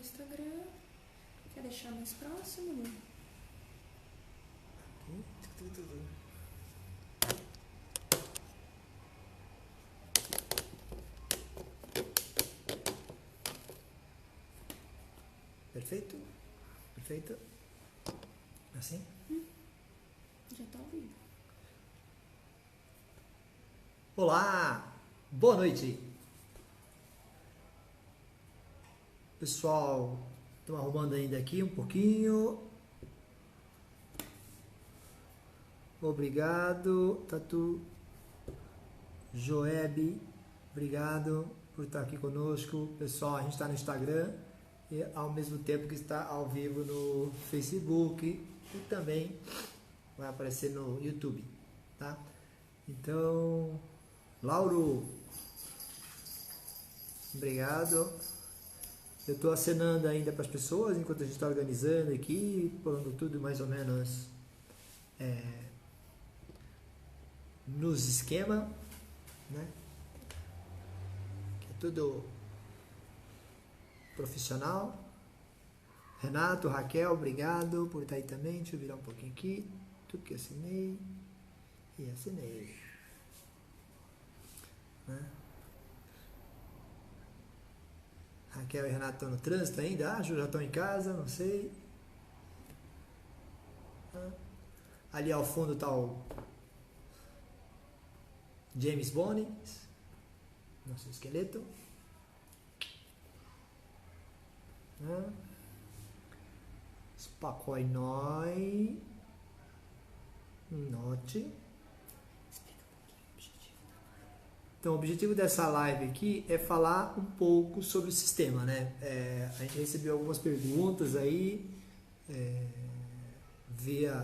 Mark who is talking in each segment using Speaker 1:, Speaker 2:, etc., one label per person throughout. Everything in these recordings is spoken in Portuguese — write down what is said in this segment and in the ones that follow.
Speaker 1: Instagram. Quer deixar mais próximo, Lu?
Speaker 2: Perfeito? Perfeito? Assim?
Speaker 1: Já tá ao vivo.
Speaker 2: Olá! Boa noite! Pessoal, estou arrumando ainda aqui um pouquinho. Obrigado, Tatu. Joeb, obrigado por estar aqui conosco. Pessoal, a gente está no Instagram e ao mesmo tempo que está ao vivo no Facebook e também vai aparecer no YouTube, tá? Então, Lauro, obrigado. Eu estou acenando ainda para as pessoas enquanto a gente está organizando aqui, pondo tudo mais ou menos nos esquema, né? Que é tudo profissional. Renato, Raquel, obrigado por estar aí também. Deixa eu virar um pouquinho aqui. Tudo que assinei e assinei. Né? Raquel e Renato estão no trânsito ainda? Acho, já estão em casa, não sei. Ali ao fundo está o James Bond, nosso esqueleto. Spokojnoj. Note. Então, o objetivo dessa live aqui é falar um pouco sobre o sistema, né? A gente recebeu algumas perguntas aí,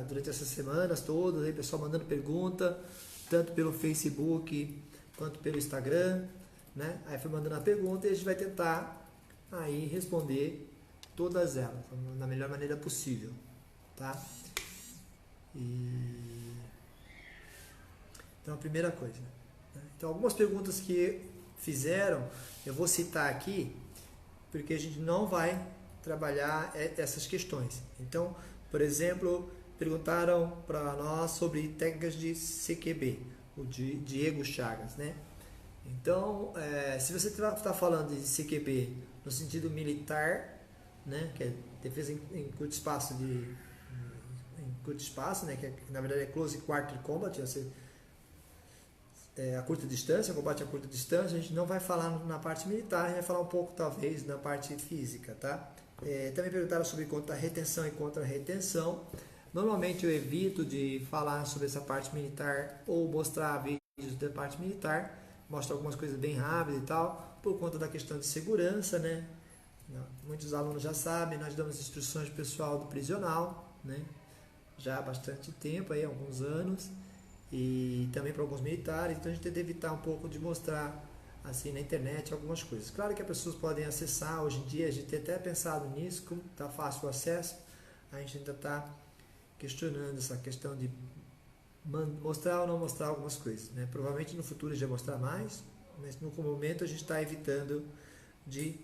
Speaker 2: durante essas semanas todas, aí pessoal mandando pergunta, tanto pelo Facebook quanto pelo Instagram, né? Aí foi mandando a pergunta e a gente vai tentar aí responder todas elas, da melhor maneira possível, tá? Então, a primeira coisa, né? Então, algumas perguntas que fizeram, eu vou citar aqui, porque a gente não vai trabalhar essas questões. Então, por exemplo, perguntaram para nós sobre técnicas de CQB, o Diego Chagas, né? Então, se você está falando de CQB no sentido militar, né, que é defesa em curto espaço, né, que na verdade é Close Quarter Combat, a curta distância, combate a curta distância, a gente não vai falar na parte militar, a gente vai falar um pouco talvez na parte física, tá? Também perguntaram sobre contra-retenção e contra-retenção. Normalmente eu evito de falar sobre essa parte militar ou mostrar vídeos da parte militar, mostro algumas coisas bem rápidas e tal, por conta da questão de segurança, né? Muitos alunos já sabem, nós damos instruções pro pessoal do prisional, né? Já há bastante tempo, aí, alguns anos, e também para alguns militares, então a gente tenta evitar um pouco de mostrar assim na internet algumas coisas. Claro que as pessoas podem acessar, hoje em dia a gente tem até pensado nisso, como está fácil o acesso, a gente ainda está questionando essa questão de mostrar ou não mostrar algumas coisas, né? Provavelmente no futuro a gente vai mostrar mais, mas no momento a gente está evitando de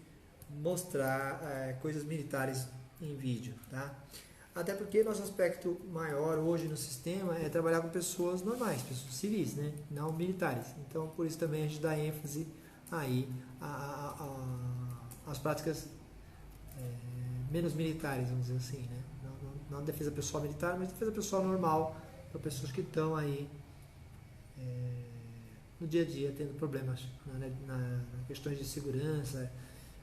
Speaker 2: mostrar coisas militares em vídeo, tá? Até porque nosso aspecto maior hoje no sistema é trabalhar com pessoas normais, pessoas civis, né? Não militares. Então, por isso também a gente dá ênfase aí às práticas menos militares, vamos dizer assim, né? Não defesa pessoal militar, mas defesa pessoal normal, para pessoas que estão aí no dia a dia tendo problemas na questões de segurança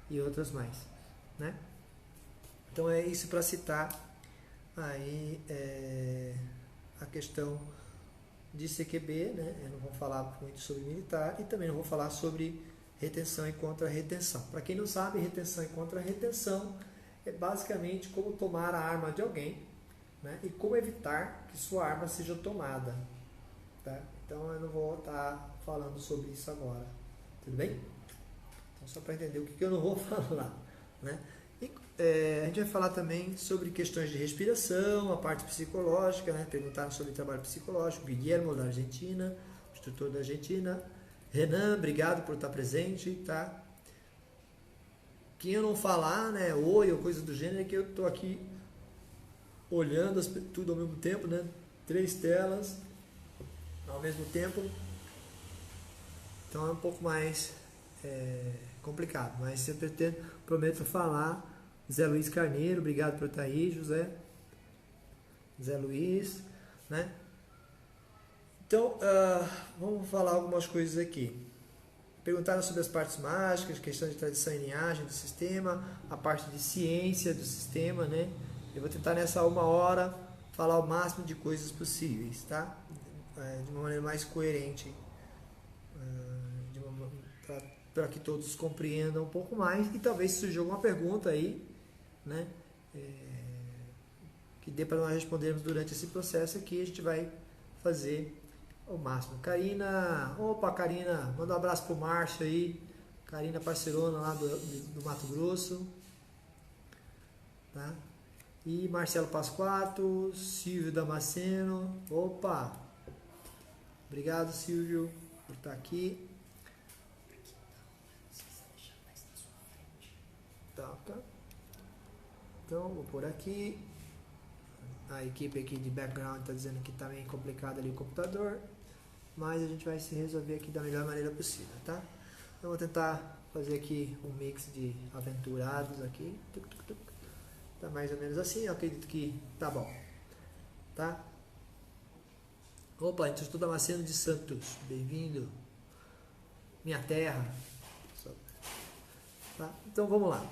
Speaker 2: e outras mais, né? Então é isso para citar aí a questão de CQB, né? Eu não vou falar muito sobre militar e também não vou falar sobre retenção e contra-retenção. Para quem não sabe, retenção e contra-retenção é basicamente como tomar a arma de alguém, né? E como evitar que sua arma seja tomada, tá? Então eu não vou estar falando sobre isso agora, tudo bem? Então só para entender o que eu não vou falar, né? E, a gente vai falar também sobre questões de respiração, a parte psicológica, né? Perguntaram sobre trabalho psicológico. Guilherme, da Argentina, instrutor da Argentina. Renan, obrigado por estar presente, tá? que eu não falar, né, oi ou coisa do gênero, é que eu estou aqui olhando tudo ao mesmo tempo, né, 3 telas ao mesmo tempo, então é um pouco mais complicado, mas se eu prometo falar. Zé Luiz Carneiro, obrigado por estar aí, José. Zé Luiz, né? Então, vamos falar algumas coisas aqui. Perguntaram sobre as partes mágicas, questão de tradição e linhagem do sistema, a parte de ciência do sistema, né? Eu vou tentar nessa 1 hora falar o máximo de coisas possíveis, tá? De uma maneira mais coerente, para que todos compreendam um pouco mais e talvez surja alguma pergunta aí, né? Que dê para nós respondermos durante esse processo aqui, a gente vai fazer o máximo. Karina, opa Karina, manda um abraço pro Márcio aí, Karina parceirona lá do Mato Grosso, tá? E Marcelo Pasquato, Silvio Damasceno, opa, obrigado Silvio por estar aqui. Tá. Então, vou por aqui. A equipe aqui de background está dizendo que está meio complicado ali o computador, mas a gente vai se resolver aqui da melhor maneira possível, tá? Eu vou tentar fazer aqui um mix de aventurados aqui. Tá mais ou menos assim, eu acredito que tá bom, tá? Opa, Instituto Damasceno de Santos, bem-vindo. Minha terra. Tá? Então vamos lá.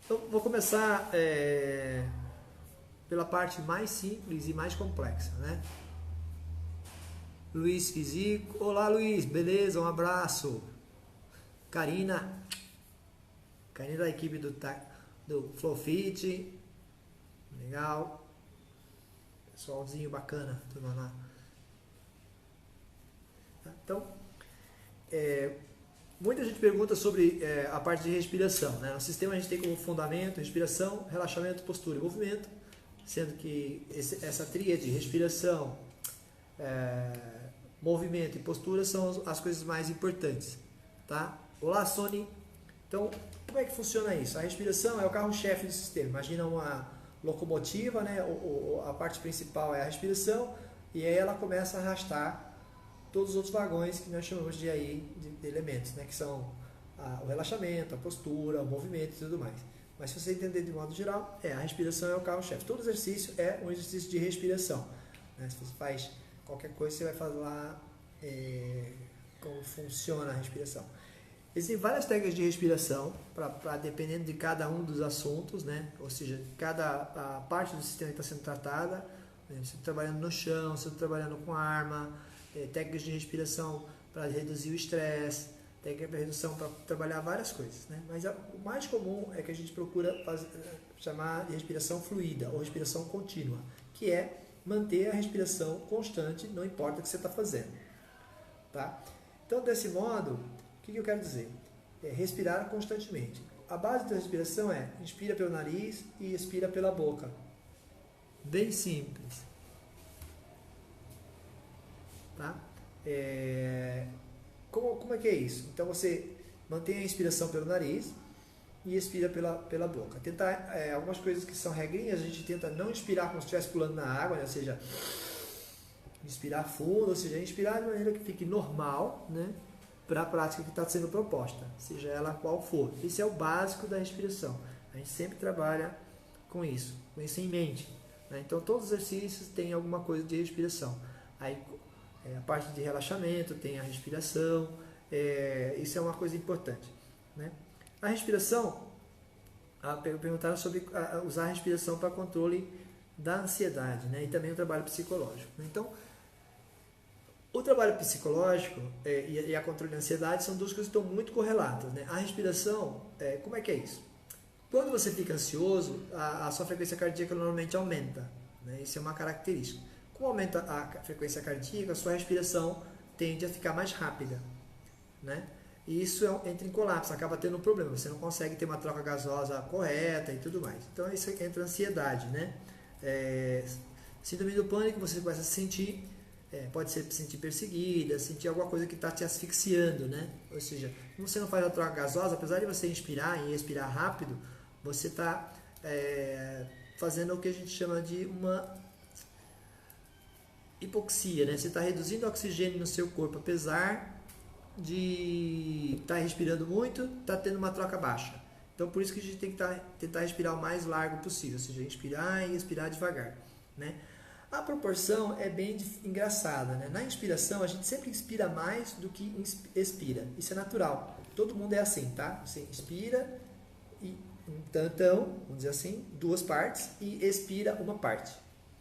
Speaker 2: Então, vou começar pela parte mais simples e mais complexa, né? Luiz Fisico, olá Luiz, beleza? Um abraço. Karina da equipe do Flowfit, legal, pessoalzinho bacana, turma lá. Então, muita gente pergunta sobre a parte de respiração, né? No sistema a gente tem como fundamento respiração, relaxamento, postura e movimento, sendo que essa tríade, respiração, movimento e postura são as coisas mais importantes, tá? Olá, Sony. Então, como é que funciona isso? A respiração é o carro-chefe do sistema. Imagina uma locomotiva, né? A parte principal é a respiração e aí ela começa a arrastar todos os outros vagões que nós chamamos de elementos, né? Que são o relaxamento, a postura, o movimento e tudo mais. Mas se você entender de modo geral, a respiração é o carro-chefe. Todo exercício é um exercício de respiração, né? Se você faz qualquer coisa, você vai falar como funciona a respiração. Existem várias técnicas de respiração, dependendo de cada um dos assuntos, né? Ou seja, a parte do sistema que está sendo tratada, né? Você está trabalhando no chão, você está trabalhando com arma, técnicas de respiração para reduzir o estresse, técnica de redução para trabalhar várias coisas, né? Mas o mais comum é que a gente procura chamar de respiração fluida ou respiração contínua, que é manter a respiração constante, não importa o que você está fazendo, tá? Então, desse modo, o que eu quero dizer? Respirar constantemente. A base da respiração é inspira pelo nariz e expira pela boca. Bem simples. Tá? Como é que é isso? Então você mantém a inspiração pelo nariz e expira pela boca. Tentar algumas coisas que são regrinhas, a gente tenta não inspirar como se estivesse pulando na água, né? Ou seja, inspirar fundo, ou seja, inspirar de maneira que fique normal, né? Para a prática que está sendo proposta, seja ela qual for. Esse é o básico da respiração. A gente sempre trabalha com isso em mente, né? Então todos os exercícios têm alguma coisa de respiração. Aí a parte de relaxamento tem a respiração, isso é uma coisa importante, né? A respiração, perguntaram sobre usar a respiração para controle da ansiedade, né? E também o trabalho psicológico. Então, o trabalho psicológico e a controle da ansiedade são duas coisas que estão muito correlatas, né? A respiração, como é que é isso? Quando você fica ansioso, a sua frequência cardíaca normalmente aumenta, né? Isso é uma característica. Como aumenta a frequência cardíaca, a sua respiração tende a ficar mais rápida, né? E isso entra em colapso, acaba tendo um problema, você não consegue ter uma troca gasosa correta e tudo mais. Então isso entra ansiedade, né? Síndrome do pânico, você começa a se sentir pode ser sentir perseguida, sentir alguma coisa que está te asfixiando, né? Ou seja, como você não faz a troca gasosa, apesar de você inspirar e expirar rápido, você está fazendo o que a gente chama de uma hipoxia, né? Você está reduzindo o oxigênio no seu corpo, apesar de estar respirando muito, está tendo uma troca baixa. Então, por isso que a gente tem que tentar respirar o mais largo possível, ou seja, inspirar e expirar devagar, né? A proporção é bem engraçada, né? Na inspiração, a gente sempre inspira mais do que expira. Isso é natural. Todo mundo é assim, tá? Você inspira e um tantão, vamos dizer assim, 2 partes, e expira uma parte.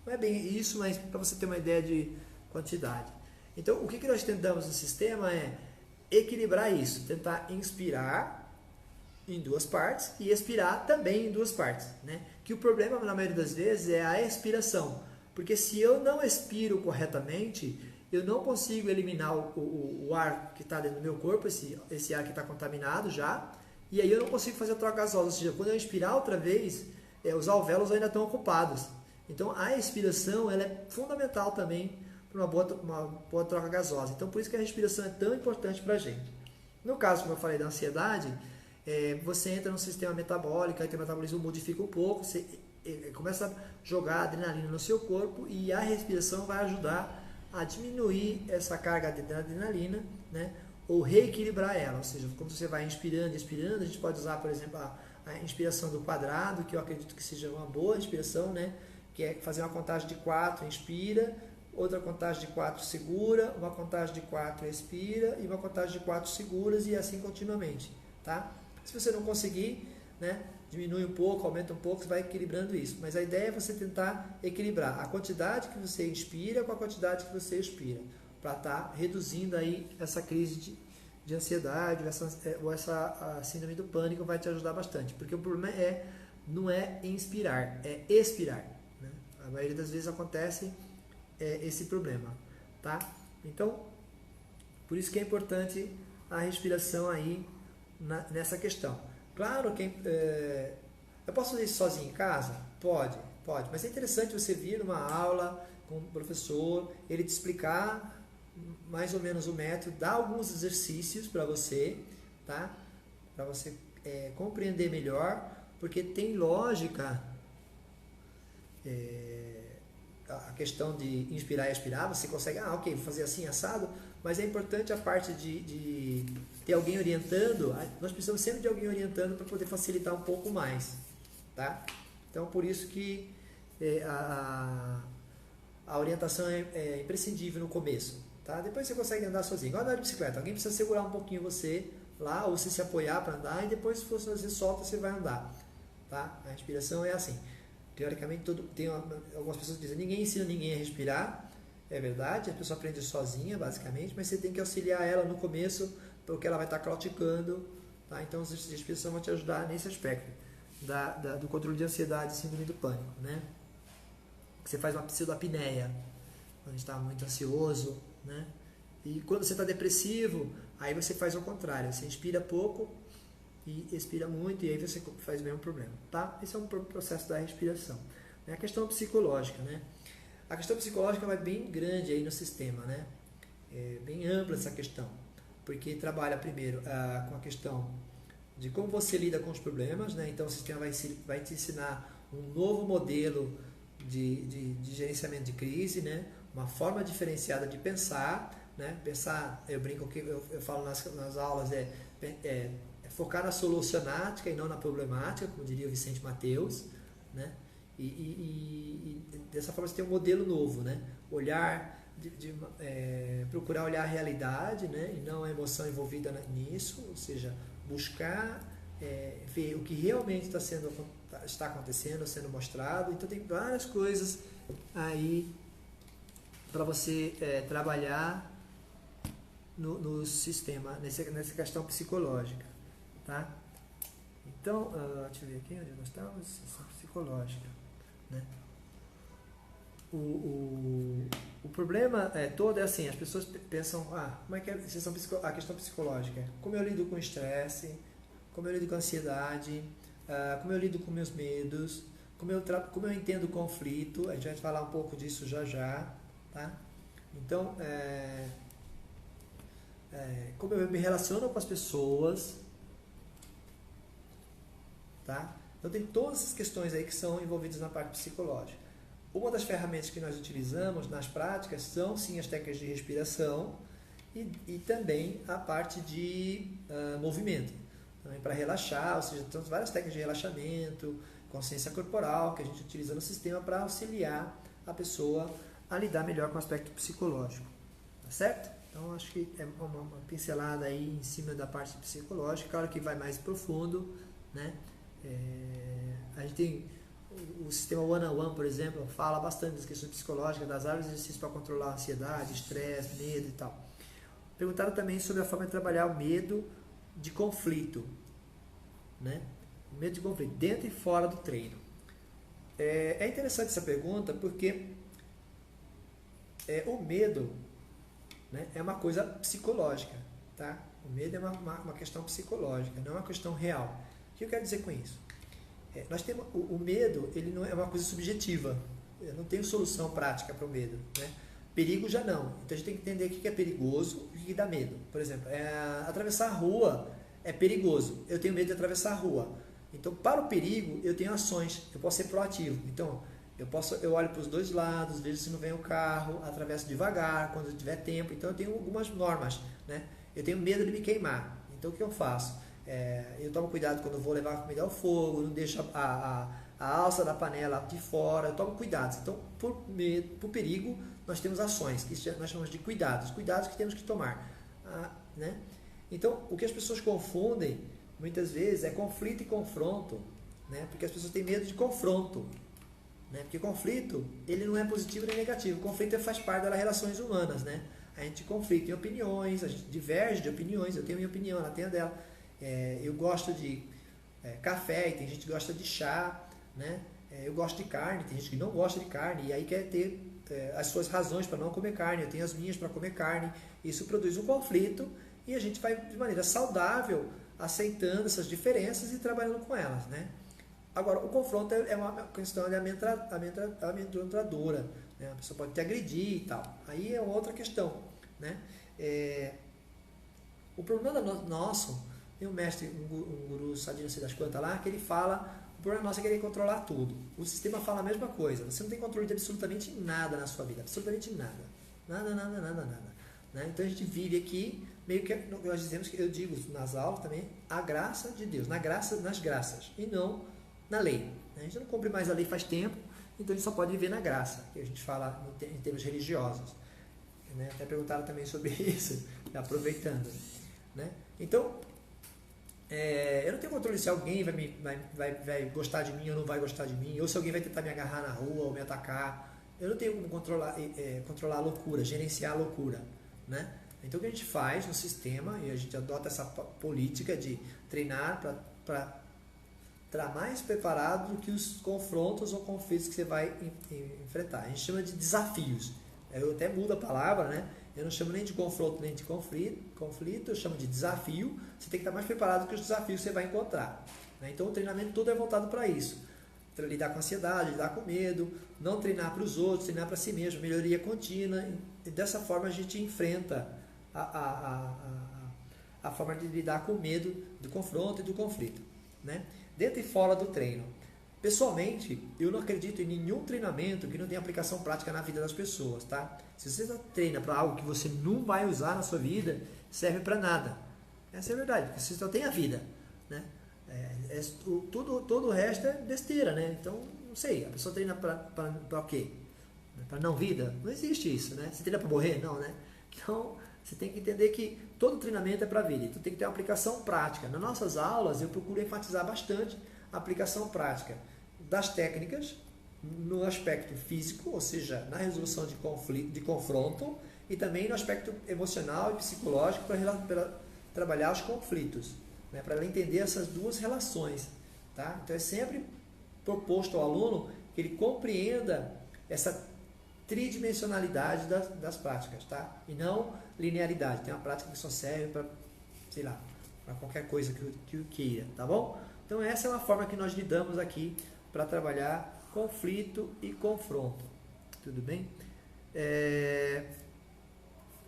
Speaker 2: Não é bem isso, mas para você ter uma ideia de quantidade. Então, o que nós tentamos no sistema é equilibrar isso, tentar inspirar em 2 partes e expirar também em 2 partes, né? Que o problema, na maioria das vezes, é a expiração. Porque se eu não expiro corretamente, eu não consigo eliminar o ar que está dentro do meu corpo, esse ar que está contaminado já, e aí eu não consigo fazer a troca gasosa. Ou seja, quando eu inspirar outra vez, os alvéolos ainda estão ocupados. Então a expiração ela é fundamental também para uma boa troca gasosa. Então por isso que a respiração é tão importante para a gente. No caso, como eu falei da ansiedade, você entra no sistema metabólico, aí teu metabolismo modifica um pouco, você começa a jogar adrenalina no seu corpo e a respiração vai ajudar a diminuir essa carga de adrenalina, né? Ou reequilibrar ela, ou seja, quando você vai inspirando e expirando, a gente pode usar, por exemplo, a inspiração do quadrado, que eu acredito que seja uma boa inspiração, né? Que é fazer uma contagem de 4, inspira, outra contagem de 4 segura, uma contagem de 4 expira e uma contagem de 4 seguras e assim continuamente, tá? Se você não conseguir, né, diminui um pouco, aumenta um pouco, você vai equilibrando isso. Mas a ideia é você tentar equilibrar a quantidade que você inspira com a quantidade que você expira, para estar reduzindo aí essa crise de ansiedade ou essa síndrome do pânico vai te ajudar bastante. Porque o problema não é inspirar, é expirar, né? A maioria das vezes acontece esse problema, tá? Então, por isso que é importante a respiração aí nessa questão. Claro que eu posso fazer isso sozinho em casa? Pode, mas é interessante você vir numa aula com o professor, ele te explicar mais ou menos o método, dar alguns exercícios para você, tá? Para você compreender melhor, porque tem lógica a questão de inspirar e expirar, você consegue, ok, vou fazer assim, assado, mas é importante a parte de ter alguém orientando, nós precisamos sempre de alguém orientando para poder facilitar um pouco mais, tá? Então, por isso que a orientação é imprescindível no começo, tá? Depois você consegue andar sozinho, igual andar de bicicleta, alguém precisa segurar um pouquinho você lá, ou você se apoiar para andar, e depois se você solta, você vai andar, tá? A respiração é assim. Teoricamente, tem algumas pessoas que dizem, ninguém ensina ninguém a respirar, é verdade, a pessoa aprende sozinha, basicamente, mas você tem que auxiliar ela no começo, porque ela vai estar claudicando, tá? Então os exercícios de respiração vão te ajudar nesse aspecto do controle de ansiedade e síndrome do pânico, né? Você faz uma pseudoapneia, quando está muito ansioso, né? E quando você está depressivo, aí você faz o contrário, você inspira pouco e expira muito, e aí você faz o mesmo problema, tá? Esse é um processo da respiração. A questão psicológica, né? A questão psicológica vai bem grande aí no sistema, né? É bem ampla essa questão, porque trabalha primeiro com a questão de como você lida com os problemas, né? Então o sistema vai te ensinar um novo modelo de gerenciamento de crise, né? Uma forma diferenciada de pensar, né? Pensar, eu brinco que eu falo nas aulas, focar na solucionática e não na problemática, como diria o Vicente Mateus, né? E dessa forma você tem um modelo novo, né? Procurar olhar a realidade, né? E não a emoção envolvida nisso, ou seja, buscar ver o que realmente está acontecendo, sendo mostrado. Então tem várias coisas aí para você trabalhar no sistema, nessa questão psicológica, tá? Então, deixa eu ver aqui onde nós estamos, questão psicológica, né? O problema todo é assim, as pessoas pensam, como é que é a questão psicológica? Como eu lido com estresse, como eu lido com ansiedade, como eu lido com meus medos, como eu entendo o conflito, a gente vai falar um pouco disso já, tá? Então, como eu me relaciono com as pessoas, tá? Então tem todas essas questões aí que são envolvidas na parte psicológica. Uma das ferramentas que nós utilizamos nas práticas são sim as técnicas de respiração e também a parte de movimento, para relaxar, ou seja, temos várias técnicas de relaxamento, consciência corporal que a gente utiliza no sistema para auxiliar a pessoa a lidar melhor com o aspecto psicológico, tá certo? Então acho que é uma pincelada aí em cima da parte psicológica, claro que vai mais profundo, né? A gente tem o sistema One-on-One, por exemplo, fala bastante das questões psicológicas, das áreas de exercício para controlar a ansiedade, estresse, medo e tal. Perguntaram também sobre a forma de trabalhar o medo de conflito, né? O medo de conflito, dentro e fora do treino. É interessante essa pergunta porque o medo, né, é uma coisa psicológica, tá? O medo é uma questão psicológica, não é uma questão real. O que eu quero dizer com isso? Nós temos o medo, ele não é uma coisa subjetiva. Eu não tenho solução prática para o medo, né? Perigo já não. Então a gente tem que entender o que é perigoso e o que dá medo. Por exemplo, atravessar a rua é perigoso. Eu tenho medo de atravessar a rua. Então, para o perigo, eu tenho ações. Eu posso ser proativo. Então, eu olho para os dois lados, vejo se não vem o carro, atravesso devagar, quando eu tiver tempo. Então, eu tenho algumas normas, né? Eu tenho medo de me queimar. Então, o que eu faço? Eu tomo cuidado quando eu vou levar a comida ao fogo, não deixo a alça da panela de fora, eu tomo cuidados. Então, por perigo, nós temos ações, que nós chamamos de cuidados que temos que tomar, né? Então, o que as pessoas confundem, muitas vezes, é conflito e confronto, né? Porque as pessoas têm medo de confronto, né? Porque conflito, ele não é positivo nem negativo, o conflito faz parte das relações humanas, né? A gente conflita em opiniões, a gente diverge de opiniões, eu tenho a minha opinião, ela tem a dela. Eu gosto de café e tem gente que gosta de chá, né? Eu gosto de carne, tem gente que não gosta de carne e aí quer ter as suas razões para não comer carne, eu tenho as minhas para comer carne. Isso produz um conflito e a gente vai de maneira saudável aceitando essas diferenças e trabalhando com elas, né? Agora, o confronto é uma questão de amedrontadora, né? A pessoa pode te agredir e tal, aí é outra questão, né? O problema nosso, tem um mestre, um guru Sadhguru, não sei das quantas lá, que ele fala, o problema nosso é querer controlar tudo. O sistema fala a mesma coisa, você não tem controle de absolutamente nada na sua vida, absolutamente nada. Nada. Né? Então a gente vive aqui, meio que nós dizemos, que eu digo nas aulas também, a graça de Deus, nas graças, e não na lei. Né? A gente não cumpre mais a lei faz tempo, então a gente só pode viver na graça, que a gente fala em termos religiosos. Né? Até perguntaram também sobre isso, aproveitando. Né? Então, eu não tenho controle se alguém vai gostar de mim ou não vai gostar de mim, ou se alguém vai tentar me agarrar na rua ou me atacar. Eu não tenho como controlar a loucura, gerenciar a loucura, né? Então o que a gente faz no sistema, e a gente adota essa política de treinar para estar mais preparado do que os confrontos ou conflitos que você vai enfrentar. A gente chama de desafios. Eu até mudo a palavra, né? Eu não chamo nem de confronto nem de conflito, eu chamo de desafio. Você tem que estar mais preparado que os desafios que você vai encontrar, né? Então o treinamento todo é voltado para isso. Para lidar com a ansiedade, lidar com medo, não treinar para os outros, treinar para si mesmo, melhoria contínua. E dessa forma a gente enfrenta a forma de lidar com o medo do confronto e do conflito, né? Dentro e fora do treino. Pessoalmente, eu não acredito em nenhum treinamento que não tenha aplicação prática na vida das pessoas, tá? Se você treina para algo que você não vai usar na sua vida, serve para nada. Essa é a verdade, porque você só tem a vida, né? Todo o resto é besteira, né? Então, não sei, a pessoa treina para o quê? Para não vida? Não existe isso, né? Você treina para morrer? Não, né? Então, você tem que entender que todo treinamento é para a vida, então tem que ter uma aplicação prática. Nas nossas aulas, eu procuro enfatizar bastante a aplicação prática das técnicas no aspecto físico, ou seja, na resolução de conflito, de confronto, e também no aspecto emocional e psicológico para trabalhar os conflitos, né? Para ela entender essas duas relações, tá? Então é sempre proposto ao aluno que ele compreenda essa tridimensionalidade das práticas, tá? E não linearidade. Tem uma prática que só serve para, sei lá, para qualquer coisa que eu queira, tá bom? Então essa é uma forma que nós lidamos aqui para trabalhar conflito e confronto. Tudo bem?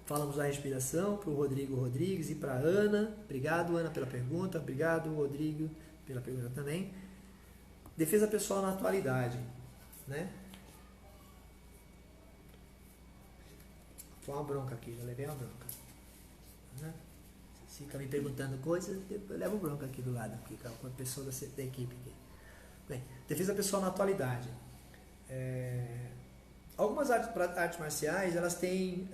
Speaker 2: Falamos da respiração para o Rodrigo Rodrigues e para a Ana. Obrigado, Ana, pela pergunta. Obrigado, Rodrigo, pela pergunta também. Defesa pessoal na atualidade, né? Foi uma bronca aqui, já levei uma bronca, né? Se fica me perguntando coisas, eu levo bronca aqui do lado, aqui, com a pessoa da equipe aqui. Bem, defesa pessoal na atualidade. Algumas artes marciais, elas têm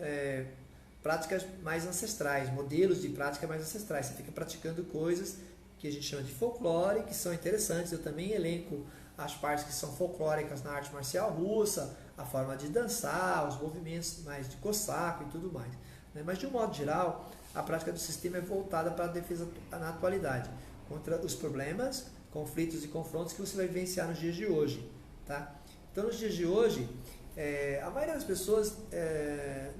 Speaker 2: práticas mais ancestrais, modelos de prática mais ancestrais. Você fica praticando coisas que a gente chama de folclore, que são interessantes. Eu também elenco as partes que são folclóricas na arte marcial russa, a forma de dançar, os movimentos mais de cossaco e tudo mais, né? Mas de um modo geral, a prática do sistema é voltada para a defesa na atualidade, contra os problemas, conflitos e confrontos que você vai vivenciar nos dias de hoje, tá? Então, nos dias de hoje, a maioria das pessoas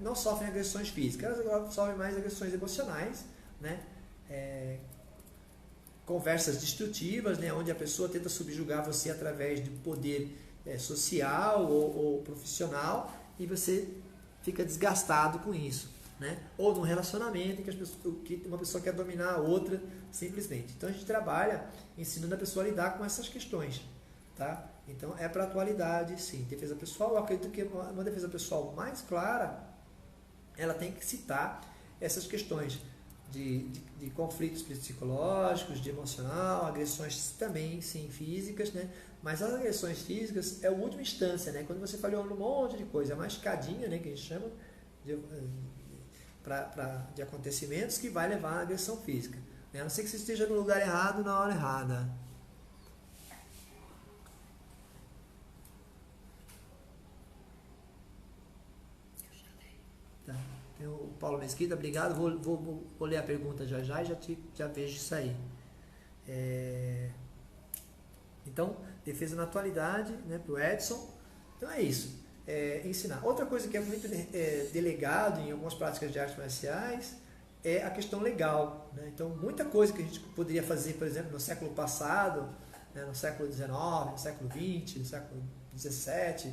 Speaker 2: não sofrem agressões físicas, elas agora sofrem mais agressões emocionais, né? Conversas destrutivas, né? Onde a pessoa tenta subjugar você através do poder social ou profissional, e você fica desgastado com isso, né? Ou num relacionamento em que uma pessoa quer dominar a outra simplesmente. Então a gente trabalha ensinando a pessoa a lidar com essas questões, tá? Então é para a atualidade, sim. Defesa pessoal, eu acredito que uma defesa pessoal mais clara, ela tem que citar essas questões de conflitos psicológicos, de emocional, agressões também, sim, físicas, né? Mas as agressões físicas é a última instância, né? Quando você falhou num monte de coisa, é uma escadinha, né, que a gente chama de acontecimentos que vai levar à agressão física, né? A não ser que você esteja no lugar errado na hora errada. Tá. Tem o Paulo Mesquita, obrigado. Vou ler a pergunta já e já vejo isso aí. Então, defesa na atualidade, né, para o Edson. Então é isso. Ensinar. Outra coisa que é muito delegado em algumas práticas de artes marciais é a questão legal, né? Então, muita coisa que a gente poderia fazer, por exemplo, no século passado, né, no século XIX, no século XX, no século XVII,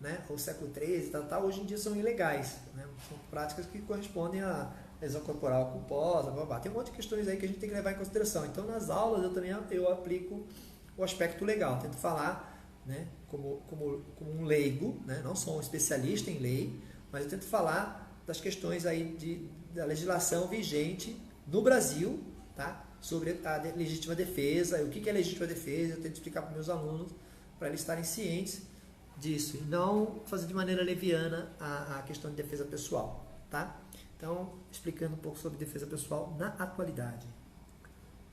Speaker 2: né, ou século XIII, hoje em dia são ilegais, né? São práticas que correspondem à lesão corporal culposa, blá, blá. Tem um monte de questões aí que a gente tem que levar em consideração. Então, nas aulas eu aplico o aspecto legal, tento falar, né, como um leigo, né, não sou um especialista em lei, mas eu tento falar das questões aí da legislação vigente no Brasil, tá, sobre a legítima defesa, o que é legítima defesa. Eu tento explicar para meus alunos, para eles estarem cientes disso, e não fazer de maneira leviana a questão de defesa pessoal, tá? Então, explicando um pouco sobre defesa pessoal na atualidade,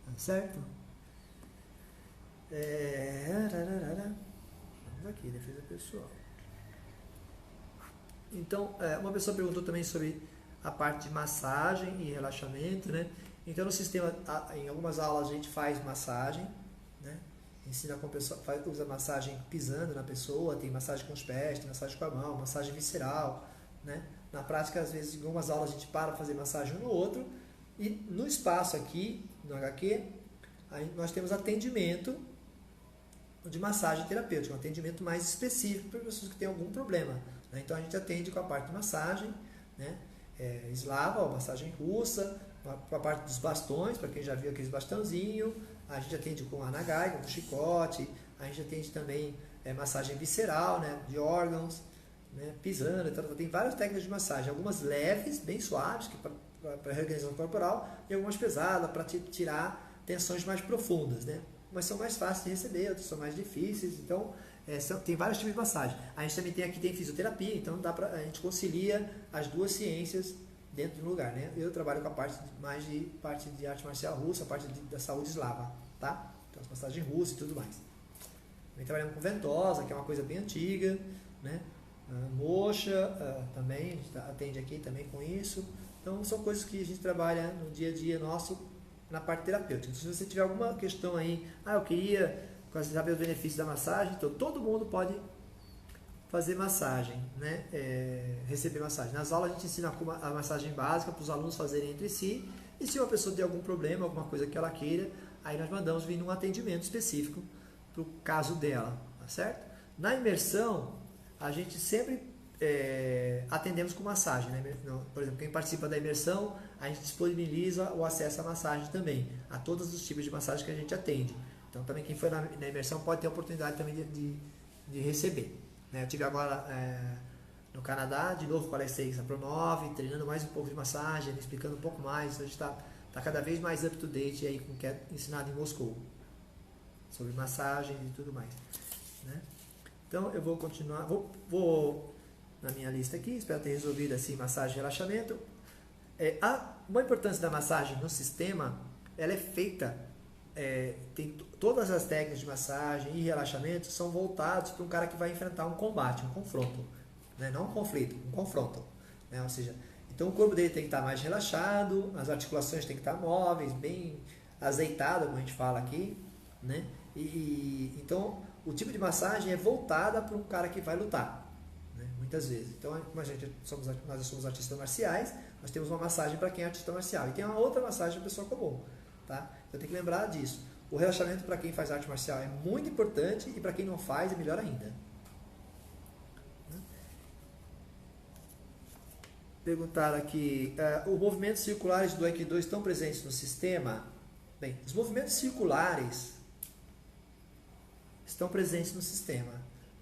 Speaker 2: tá certo? Vamos aqui, defesa pessoal. Então, uma pessoa perguntou também sobre a parte de massagem e relaxamento, né? Então, no sistema, em algumas aulas a gente faz massagem, né? Ensina como a pessoa usa massagem pisando na pessoa, tem massagem com os pés, tem massagem com a mão, massagem visceral, né? Na prática, às vezes, em algumas aulas a gente para fazer massagem um no outro, e no espaço aqui, no HQ, nós temos atendimento de massagem terapêutica, um atendimento mais específico para pessoas que têm algum problema, né? Então a gente atende com a parte de massagem, né? Eslava, massagem russa, com a parte dos bastões, para quem já viu aqueles bastãozinhos. A gente atende com a nagai, com chicote. A gente atende também massagem visceral, né, de órgãos, né, pisando. Então, tem várias técnicas de massagem, algumas leves, bem suaves, para reorganização corporal, e algumas pesadas, para tirar tensões mais profundas, né? Umas são mais fáceis de receber, outras são mais difíceis. Então, tem vários tipos de massagem. A gente também tem fisioterapia, então a gente concilia as duas ciências dentro do lugar, né? Eu trabalho com a parte de arte marcial russa, a parte da saúde eslava, tá? Então, as massagens russas e tudo mais. Também trabalhamos com ventosa, que é uma coisa bem antiga, né? Moxa, também, a gente atende aqui também com isso. Então, são coisas que a gente trabalha no dia a dia nosso na parte terapêutica. Então, se você tiver alguma questão aí, eu queria saber os benefícios da massagem, então todo mundo pode fazer massagem, né? Receber massagem. Nas aulas a gente ensina a massagem básica para os alunos fazerem entre si, e se uma pessoa tem algum problema, alguma coisa que ela queira, aí nós mandamos vir um atendimento específico para o caso dela, tá certo? Na imersão, a gente sempre atendemos com massagem, né? Por exemplo, quem participa da imersão, a gente disponibiliza o acesso à massagem também, a todos os tipos de massagem que a gente atende. Então, também quem foi na imersão pode ter a oportunidade também de receber. Né? Eu tive agora no Canadá, de novo com a Alexei Pronov, treinando mais um pouco de massagem, explicando um pouco mais. A gente está cada vez mais up to date aí com o que é ensinado em Moscou, sobre massagem e tudo mais. Né? Então, eu vou continuar, vou na minha lista aqui, espero ter resolvido assim, massagem e relaxamento. Uma importância da massagem no sistema, ela é feita, tem todas as técnicas de massagem e relaxamento são voltados para um cara que vai enfrentar um combate, um confronto, né? Não um conflito, um confronto, né? Ou seja, então o corpo dele tem que estar mais relaxado, as articulações têm que estar móveis, bem azeitadas, como a gente fala aqui, né? Então o tipo de massagem é voltada para um cara que vai lutar, né? Muitas vezes. Então, como nós somos artistas marciais, nós temos uma massagem para quem é artista marcial e tem uma outra massagem para pessoa comum, tá? Então tem que lembrar disso. O relaxamento para quem faz arte marcial é muito importante e para quem não faz é melhor ainda. Perguntaram aqui, os movimentos circulares do Aikido estão presentes no sistema? Bem, os movimentos circulares estão presentes no sistema,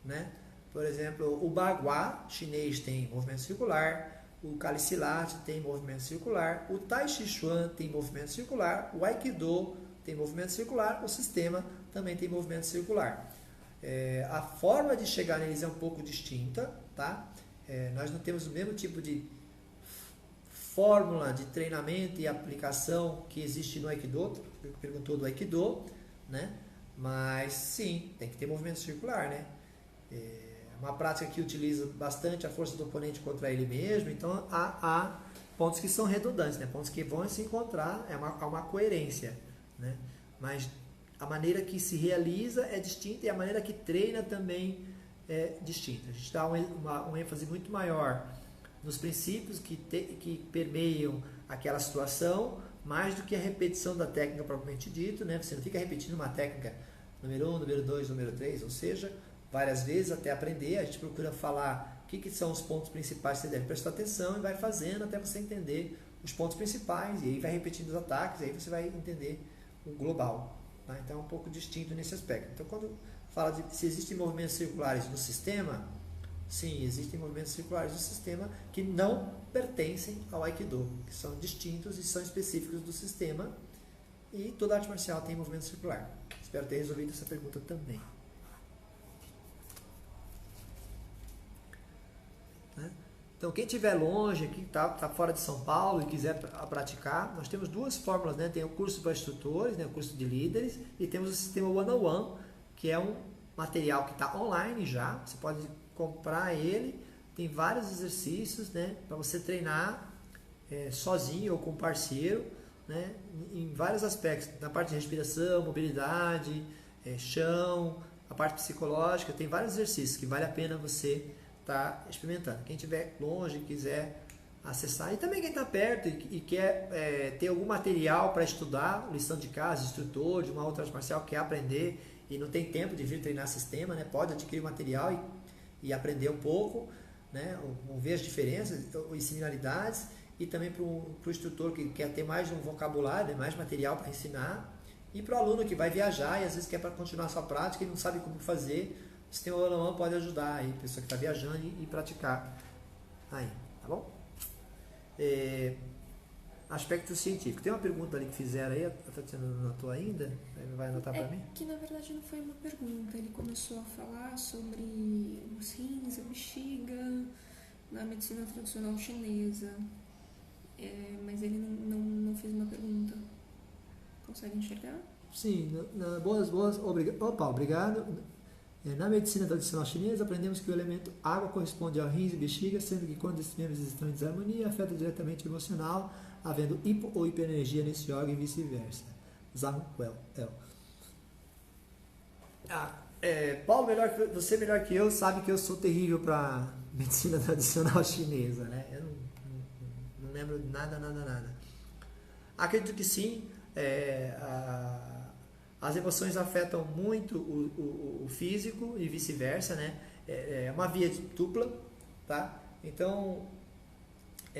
Speaker 2: né? Por exemplo, o Bagua chinês tem movimento circular, o Kalisilat tem movimento circular, o Tai Chi Chuan tem movimento circular, o Aikido tem movimento circular, o sistema também tem movimento circular. A forma de chegar neles é um pouco distinta, tá? Nós não temos o mesmo tipo de fórmula de treinamento e aplicação que existe no Aikido, perguntou do Aikido, né? Mas sim, tem que ter movimento circular, né? Uma prática que utiliza bastante a força do oponente contra ele mesmo, então há pontos que são redundantes, né? Pontos que vão se encontrar, há uma coerência, né? Mas a maneira que se realiza é distinta e a maneira que treina também é distinta. A gente dá um ênfase muito maior nos princípios que permeiam aquela situação, mais do que a repetição da técnica propriamente dito, né? Você não fica repetindo uma técnica número 1, número 2, número 3, ou seja, várias vezes até aprender. A gente procura falar o que são os pontos principais que você deve prestar atenção e vai fazendo até você entender os pontos principais, e aí vai repetindo os ataques, e aí você vai entender o global. Tá? Então é um pouco distinto nesse aspecto. Então, quando fala de se existem movimentos circulares no sistema, sim, existem movimentos circulares no sistema que não pertencem ao Aikido, que são distintos e são específicos do sistema, e toda arte marcial tem movimento circular. Espero ter resolvido essa pergunta também. Então, quem estiver longe, aqui está fora de São Paulo e quiser praticar, nós temos duas fórmulas, né? Tem o curso para instrutores, né? O curso de líderes, e temos o sistema One-on-One, que é um material que está online já, você pode comprar ele, tem vários exercícios, né? Para você treinar sozinho ou com parceiro, né? Em vários aspectos, na parte de respiração, mobilidade, chão, a parte psicológica, tem vários exercícios que vale a pena você estar experimentando. Quem estiver longe, quiser acessar, e também quem está perto e quer ter algum material para estudar, lição de casa, instrutor de uma outra arte marcial, quer aprender e não tem tempo de vir treinar sistema, né? Pode adquirir o material e aprender um pouco, né? Ver as diferenças e similaridades, e também para o instrutor que quer ter mais um vocabulário, né? Mais material para ensinar, e para o aluno que vai viajar e às vezes quer para continuar a sua prática e não sabe como fazer. O sistema One-on-One pode ajudar aí, a pessoa que está viajando e praticar aí, tá bom? Aspecto científico. Tem uma pergunta ali que fizeram aí, a Tatiana não anotou ainda? Vai anotar para mim?
Speaker 1: Que na verdade não foi uma pergunta, ele começou a falar sobre os rins, a bexiga, na medicina tradicional chinesa, mas ele não fez uma pergunta. Consegue enxergar?
Speaker 2: Sim, boas, obrigado. Na medicina tradicional chinesa, aprendemos que o elemento água corresponde ao rins e bexiga, sendo que quando esses membros estão em desarmonia, afeta diretamente o emocional, havendo hipo ou hiperenergia nesse órgão e vice-versa. Zhang Well. Paulo, você melhor que eu sabe que eu sou terrível para medicina tradicional chinesa, né? Eu não lembro nada. Acredito que sim. As emoções afetam muito o físico e vice-versa, né? É uma via dupla, tá? Então,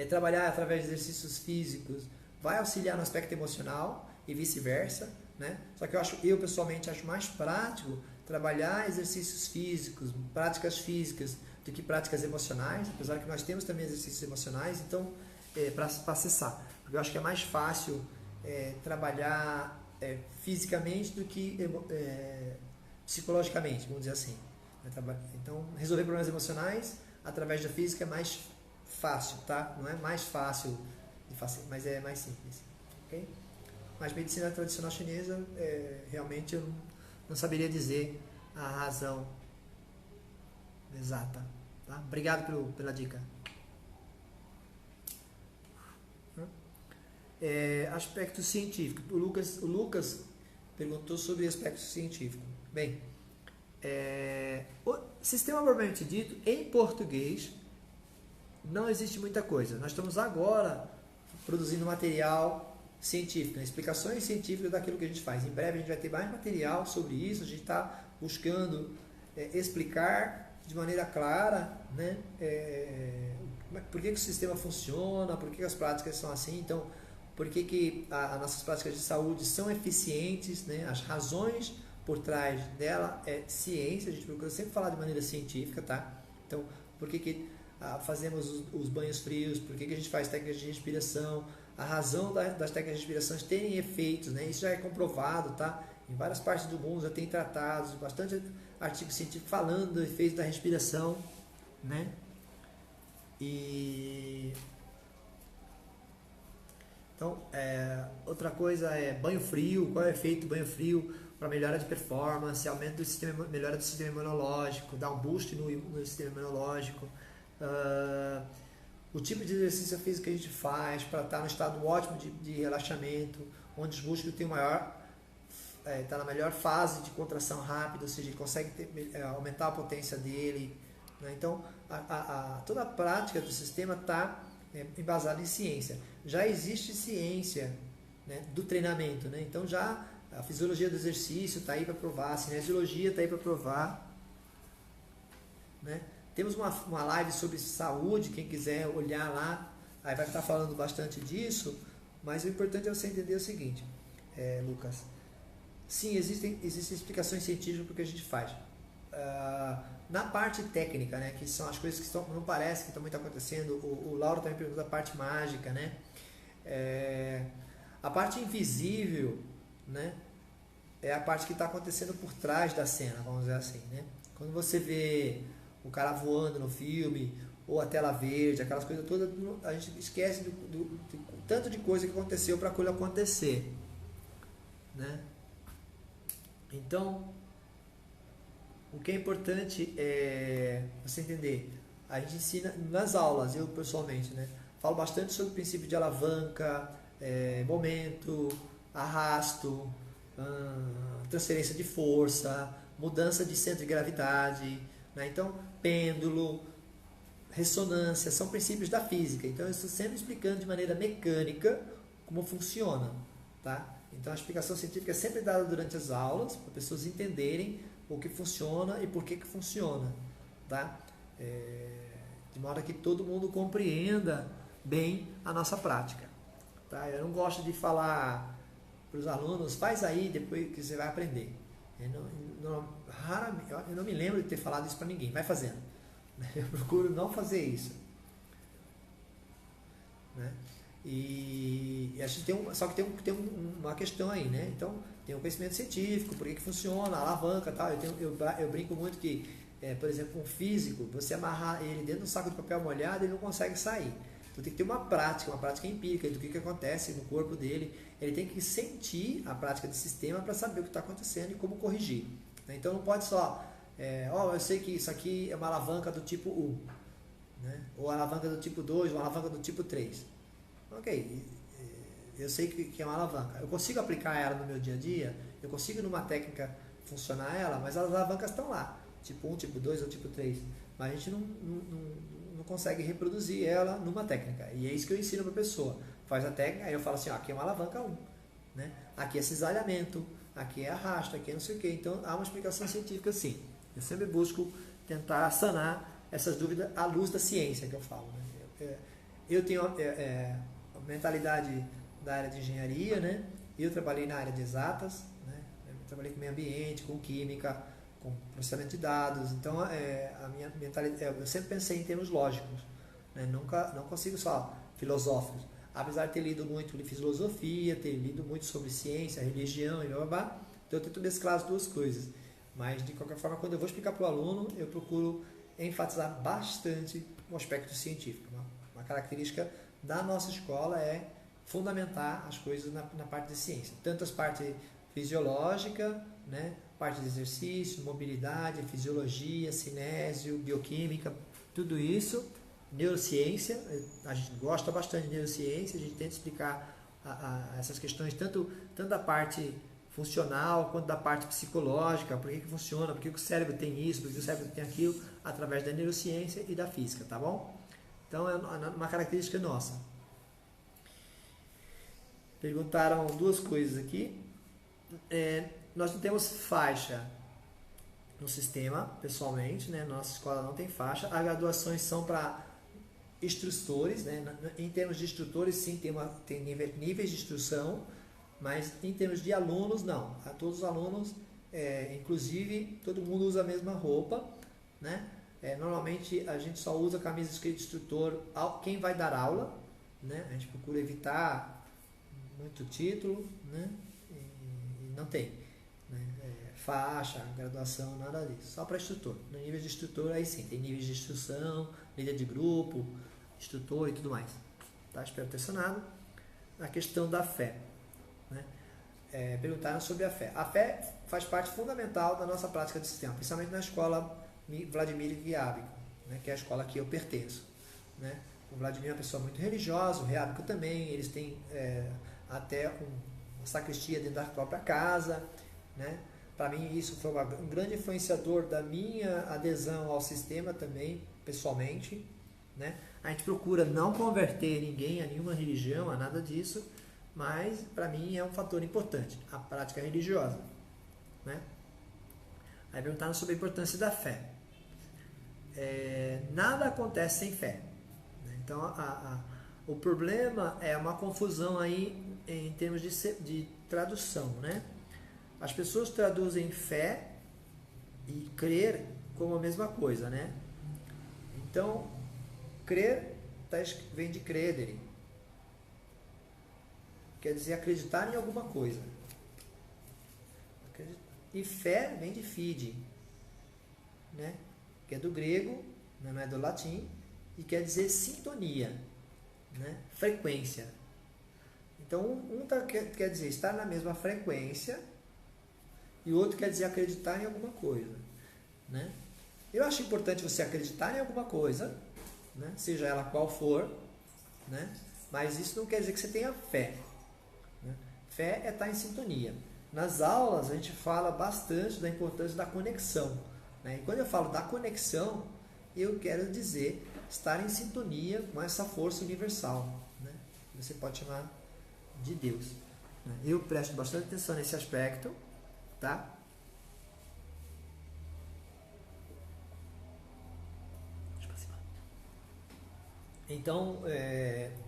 Speaker 2: trabalhar através de exercícios físicos vai auxiliar no aspecto emocional e vice-versa, né? Só que eu pessoalmente acho mais prático trabalhar exercícios físicos, práticas físicas, do que práticas emocionais, apesar que nós temos também exercícios emocionais, então, para acessar. Porque eu acho que é mais fácil trabalhar fisicamente do que psicologicamente, vamos dizer assim. Então, resolver problemas emocionais através da física é mais fácil, tá? Não é mais fácil, mas é mais simples, ok? Mas medicina tradicional chinesa, realmente eu não saberia dizer a razão exata, tá? Obrigado pela dica. Aspecto científico. O Lucas perguntou sobre aspecto científico. Bem, o sistema propriamente dito, em português, não existe muita coisa. Nós estamos agora produzindo material científico, explicações científicas daquilo que a gente faz. Em breve a gente vai ter mais material sobre isso, a gente está buscando explicar de maneira clara, né, por que o sistema funciona, por que as práticas são assim, então, por que as nossas práticas de saúde são eficientes, né, as razões por trás dela é ciência, a gente procura sempre falar de maneira científica, tá? Então, por que fazemos os banhos frios, por que a gente faz técnicas de respiração, a razão das técnicas de respiração terem efeitos, né? Isso já é comprovado, tá? Em várias partes do mundo já tem tratados, bastante artigos científicos falando do efeito da respiração, né? Então, outra coisa é banho frio. Qual é o efeito do banho frio para melhora de performance, aumento do sistema, melhora do sistema imunológico, dá um boost no sistema imunológico. O tipo de exercício físico que a gente faz para estar no estado ótimo de relaxamento, onde os músculos têm está na melhor fase de contração rápida, ou seja, ele consegue aumentar a potência dele, né? Então, toda a prática do sistema está embasada em ciência. Já existe ciência, né, do treinamento, né? Então, já a fisiologia do exercício está aí para provar, a cinesiologia está aí para provar, né? Temos uma live sobre saúde, quem quiser olhar lá, aí vai estar falando bastante disso, mas o importante é você entender o seguinte, Lucas. Sim, existem explicações científicas para o que a gente faz. Na parte técnica, né, que são as coisas que não parece que estão muito acontecendo, o Lauro também perguntou da parte mágica, né? A parte invisível, né, é a parte que está acontecendo por trás da cena, vamos dizer assim, né? Quando você vê o cara voando no filme, ou a tela verde, aquelas coisas todas, a gente esquece do tanto de coisa que aconteceu para aquilo acontecer, né? Então, o que é importante é você entender. A gente ensina nas aulas, eu pessoalmente, né, falo bastante sobre o princípio de alavanca, momento, arrasto, transferência de força, mudança de centro de gravidade, né? Então, pêndulo, ressonância, são princípios da física. Então, eu estou sempre explicando de maneira mecânica como funciona, tá? Então, a explicação científica é sempre dada durante as aulas, para pessoas entenderem o que funciona e por que funciona, tá? De modo que todo mundo compreenda bem a nossa prática, tá? Eu não gosto de falar para os alunos, faz aí, depois que você vai aprender. Eu não me lembro de ter falado isso para ninguém, vai fazendo. Eu procuro não fazer isso, né? E a gente só que tem uma questão aí, né? Então, tem o conhecimento científico, por que funciona, a alavanca e tal. Eu brinco muito que, por exemplo, um físico, você amarrar ele dentro de um saco de papel molhado, ele não consegue sair. Então, tem que ter uma prática empírica do que acontece no corpo dele. Ele tem que sentir a prática de sistema para saber o que está acontecendo e como corrigir, né? Então, não pode só, eu sei que isso aqui é uma alavanca do tipo 1, né? Ou alavanca do tipo 2, ou alavanca do tipo 3. Ok, eu sei que é uma alavanca. Eu consigo aplicar ela no meu dia a dia, eu consigo numa técnica funcionar ela, mas as alavancas estão lá, tipo 1, tipo 2 ou tipo 3. Mas a gente não consegue reproduzir ela numa técnica. E é isso que eu ensino para a pessoa. Faz a técnica, aí eu falo assim, aqui é uma alavanca 1, né? Aqui é cisalhamento, aqui é arrasto, aqui é não sei o que. Então há uma explicação científica sim. Eu sempre busco tentar sanar essas dúvidas à luz da ciência que eu falo. Né? Eu tenho a mentalidade da área de engenharia, né? Eu trabalhei na área de exatas, né? Eu trabalhei com meio ambiente, com química, com processamento de dados. Então, a minha mentalidade, eu sempre pensei em termos lógicos, né? Não consigo só filosóficos. Apesar de ter lido muito de filosofia, ter lido muito sobre ciência, religião e blá blá blá, então eu tento mesclar as duas coisas. Mas, de qualquer forma, quando eu vou explicar para o aluno, eu procuro enfatizar bastante o aspecto científico. Uma característica da nossa escola é fundamentar as coisas na parte de ciência. Tanto as partes fisiológica, né? Parte de exercício, mobilidade, fisiologia, cinésio, bioquímica, tudo isso. Neurociência, a gente gosta bastante de neurociência, a gente tenta explicar essas questões, tanto da parte funcional quanto da parte psicológica, por que funciona, por que o cérebro tem isso, por que o cérebro tem aquilo, através da neurociência e da física, tá bom? Então é uma característica nossa. Perguntaram duas coisas aqui. Nós não temos faixa no sistema, pessoalmente, né? Nossa escola não tem faixa. As graduações são para instrutores, né? Em termos de instrutores, sim, tem níveis de instrução, mas em termos de alunos, não. A todos os alunos, inclusive, todo mundo usa a mesma roupa, né? Normalmente a gente só usa a camisa escrita instrutor quem vai dar aula, né? A gente procura evitar muito título, né? E não tem, né? Faixa, graduação, nada disso, só para instrutor. No nível de instrutor, aí sim, tem níveis de instrução, líder de grupo, instrutor e tudo mais. Tá? Espero ter sanado. A questão da fé, né? Perguntaram sobre a fé. A fé faz parte fundamental da nossa prática de sistema, principalmente na escola Vladimir Viábico, né? Que é a escola que eu pertenço, né? O Vladimir é uma pessoa muito religiosa, o Viábico também, eles têm até uma sacristia dentro da própria casa, né? Para mim isso foi um grande influenciador da minha adesão ao sistema também, pessoalmente, né? A gente procura não converter ninguém a nenhuma religião, a nada disso, mas para mim é um fator importante, a prática religiosa, né? Aí perguntaram sobre a importância da fé. Nada acontece sem fé, né? Então o problema é uma confusão aí em termos de tradução, né? As pessoas traduzem fé e crer como a mesma coisa, né? Então, crer vem de credere, quer dizer acreditar em alguma coisa. E fé vem de fide, né? Que é do grego, não é do latim, e quer dizer sintonia, né? Frequência. Então, quer dizer estar na mesma frequência e o outro quer dizer acreditar em alguma coisa, né? Eu acho importante você acreditar em alguma coisa, né? Seja ela qual for, né? Mas isso não quer dizer que você tenha fé, né? Fé é estar em sintonia. Nas aulas a gente fala bastante da importância da conexão, né? E quando eu falo da conexão, eu quero dizer estar em sintonia com essa força universal, né? Você pode chamar de Deus, né? Eu presto bastante atenção nesse aspecto, tá? Então,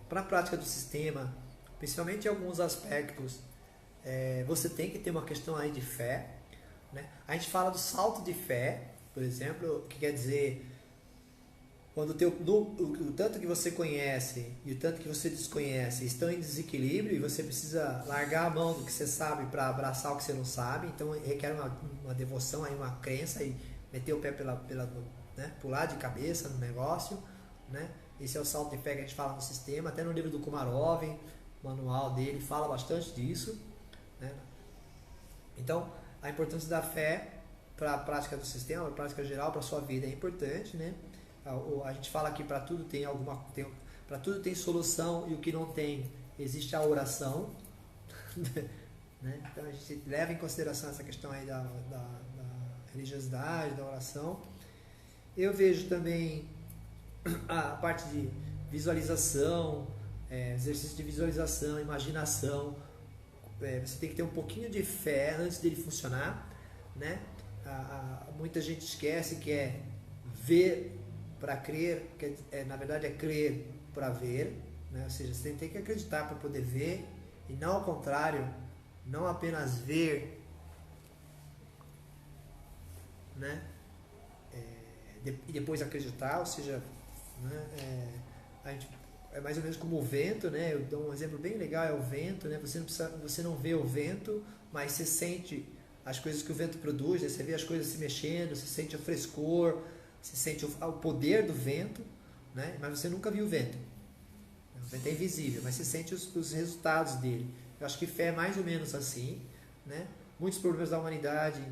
Speaker 2: para a prática do sistema, principalmente em alguns aspectos, você tem que ter uma questão aí de fé, né? A gente fala do salto de fé, por exemplo, que quer dizer quando o tanto que você conhece e o tanto que você desconhece estão em desequilíbrio e você precisa largar a mão do que você sabe para abraçar o que você não sabe, então requer uma devoção, aí uma crença e meter o pé né, pular de cabeça no negócio, né? Esse é o salto de fé que a gente fala no sistema, até no livro do Komarov, o manual dele fala bastante disso, né? Então, a importância da fé para a prática do sistema, para a prática geral, para a sua vida é importante, né? A gente fala que para tudo para tudo tem solução e o que não tem, existe a oração, né? Então a gente leva em consideração essa questão aí da religiosidade, da oração. Eu vejo também a parte de visualização, exercício de visualização, imaginação. Você tem que ter um pouquinho de fé antes dele funcionar, né? Muita gente esquece que é ver para crer, que na verdade é crer para ver, né? Ou seja, você tem que acreditar para poder ver, e não ao contrário, não apenas ver, né? E depois acreditar, ou seja, né? A gente, é mais ou menos como o vento, né? Eu dou um exemplo bem legal, é o vento, né? Você não vê o vento, mas você sente as coisas que o vento produz, né? Você vê as coisas se mexendo, você sente o frescor, você sente o poder do vento, né? Mas você nunca viu o vento. O vento é invisível, mas você sente os resultados dele. Eu acho que fé é mais ou menos assim, né? Muitos problemas da humanidade,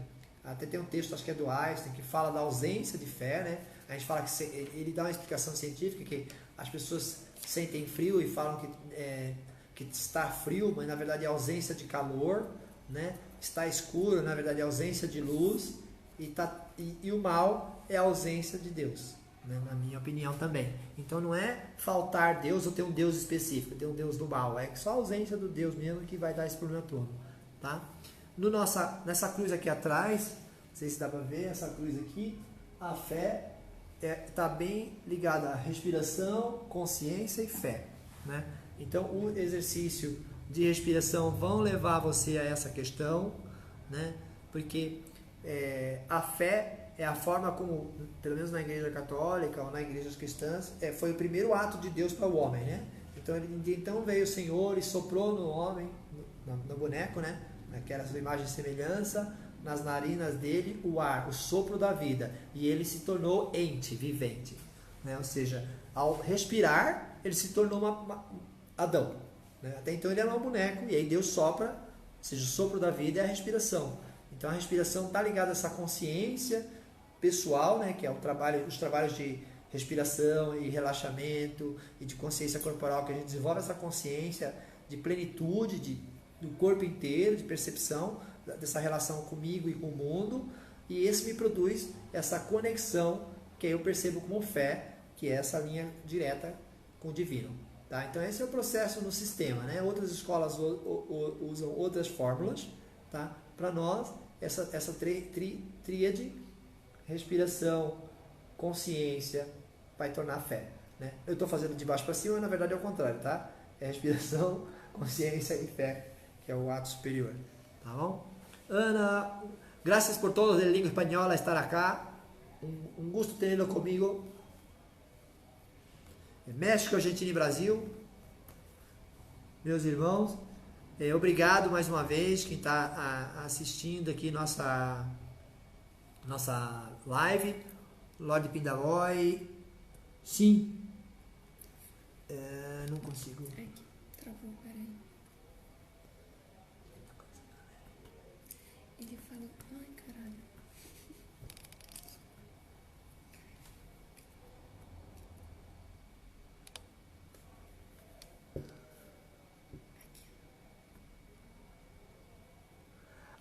Speaker 2: até tem um texto, acho que é do Einstein, que fala da ausência de fé, né? A gente fala que ele dá uma explicação científica que as pessoas sentem frio e falam que está frio, mas na verdade é ausência de calor, né? Está escuro, na verdade é ausência de luz, e o mal é a ausência de Deus, né? Na minha opinião também. Então não é faltar Deus ou ter um Deus específico, ter um Deus do mal, é só a ausência do Deus mesmo que vai dar esse problema todo, tá? Nessa cruz aqui atrás, não sei se dá para ver, essa cruz aqui, a fé está bem ligada à respiração, consciência e fé, né? Então o exercício de respiração vão levar você a essa questão, né? Porque a fé é a forma como, pelo menos na igreja católica ou nas igrejas cristãs, foi o primeiro ato de Deus para o homem, né? Então veio o Senhor e soprou no homem, no boneco, né? Naquela sua imagem e semelhança, nas narinas dele o ar, o sopro da vida, e ele se tornou ente, vivente, né? Ou seja, ao respirar ele se tornou Adão, né? Até então ele era um boneco, e aí Deus sopra, ou seja, o sopro da vida é a respiração. Então a respiração está ligada a essa consciência pessoal, né? Que é os trabalhos de respiração e relaxamento e de consciência corporal, que a gente desenvolve essa consciência de plenitude do corpo inteiro, de percepção dessa relação comigo e com o mundo, e esse me produz essa conexão que eu percebo como fé, que é essa linha direta com o divino, tá? Então esse é o processo no sistema, né? Outras escolas usam outras fórmulas, tá? Para nós essa tríade, respiração, consciência, vai tornar fé, né? Eu estou fazendo de baixo para cima, mas na verdade é o contrário, tá? É respiração, consciência e fé, que é o ato superior, tá bom? Ana, gracias por todos de língua espanhola estar acá. Un gusto tenerlo comigo. México, Argentina e Brasil. Meus irmãos, obrigado mais uma vez quem está assistindo aqui nossa live. Lorde Pindaroy. Sim. Não consigo.
Speaker 1: Aqui, travou, peraí. Ele fala, ai caralho.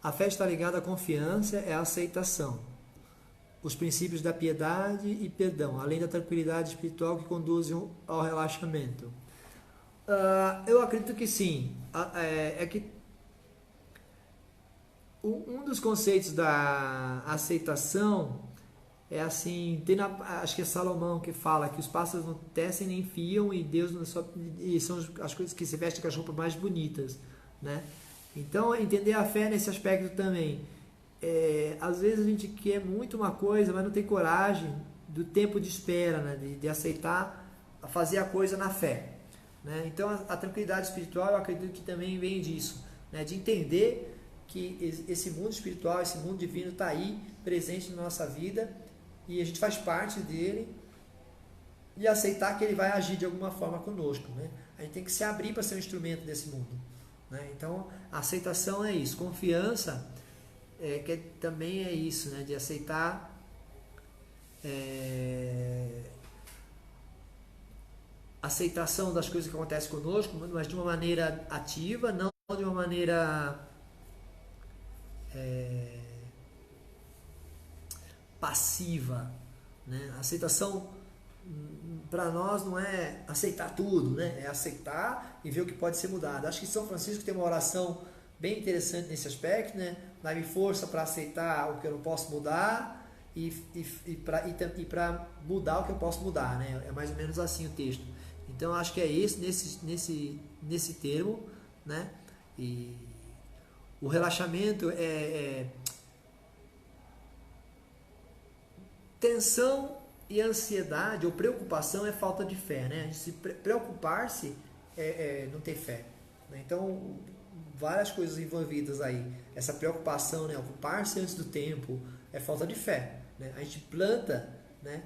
Speaker 2: A fé está ligada à confiança, é a aceitação. Os princípios da piedade e perdão, além da tranquilidade espiritual que conduzem ao relaxamento. Eu acredito que sim. Que um dos conceitos da aceitação é assim, acho que é Salomão que fala que os pássaros não tecem nem fiam e Deus não e são as coisas que se vestem com as roupas mais bonitas, né? Então entender a fé nesse aspecto também. Às vezes a gente quer muito uma coisa, mas não tem coragem do tempo de espera, né? de aceitar fazer a coisa na fé, né? Então a tranquilidade espiritual eu acredito que também vem disso, né? De entender que esse mundo espiritual, esse mundo divino está aí, presente na nossa vida, e a gente faz parte dele, e aceitar que ele vai agir de alguma forma conosco, né? A gente tem que se abrir para ser um instrumento desse mundo, né? Então a aceitação é isso, confiança que também é isso, né? De aceitar aceitação das coisas que acontecem conosco, mas de uma maneira ativa, não de uma maneira passiva, né? Aceitação para nós não é aceitar tudo, né? É aceitar e ver o que pode ser mudado. Acho que São Francisco tem uma oração bem interessante nesse aspecto, né? Dá-me força para aceitar o que eu não posso mudar e para mudar o que eu posso mudar, né? É mais ou menos assim o texto. Então acho que é nesse termo, né? E o relaxamento é tensão e ansiedade ou preocupação é falta de fé, né? Se preocupar-se não ter fé, né? Então várias coisas envolvidas aí. Essa preocupação, né? Ocupar-se antes do tempo é falta de fé, né? A gente planta, né?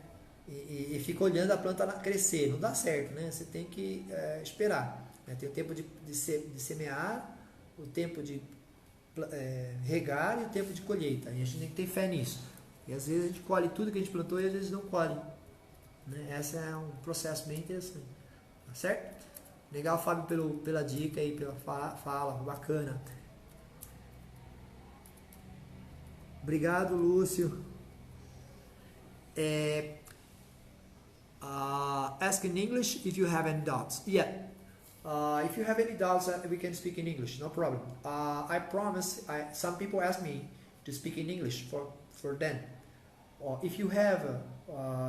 Speaker 2: E fica olhando a planta crescer, não dá certo, né? Você tem que esperar, né? Tem o tempo de semear, o tempo de regar e o tempo de colheita. E a gente tem que ter fé nisso. E às vezes a gente colhe tudo que a gente plantou e às vezes não colhe, né? Esse é um processo bem interessante, tá certo? Legal, Fábio, pela dica aí, pela fala, bacana. Obrigado, Lúcio. Ask in English if you have any doubts. Yeah. If you have any doubts, we can speak in English, no problem. I promise, some people ask me to speak in English for them. If you have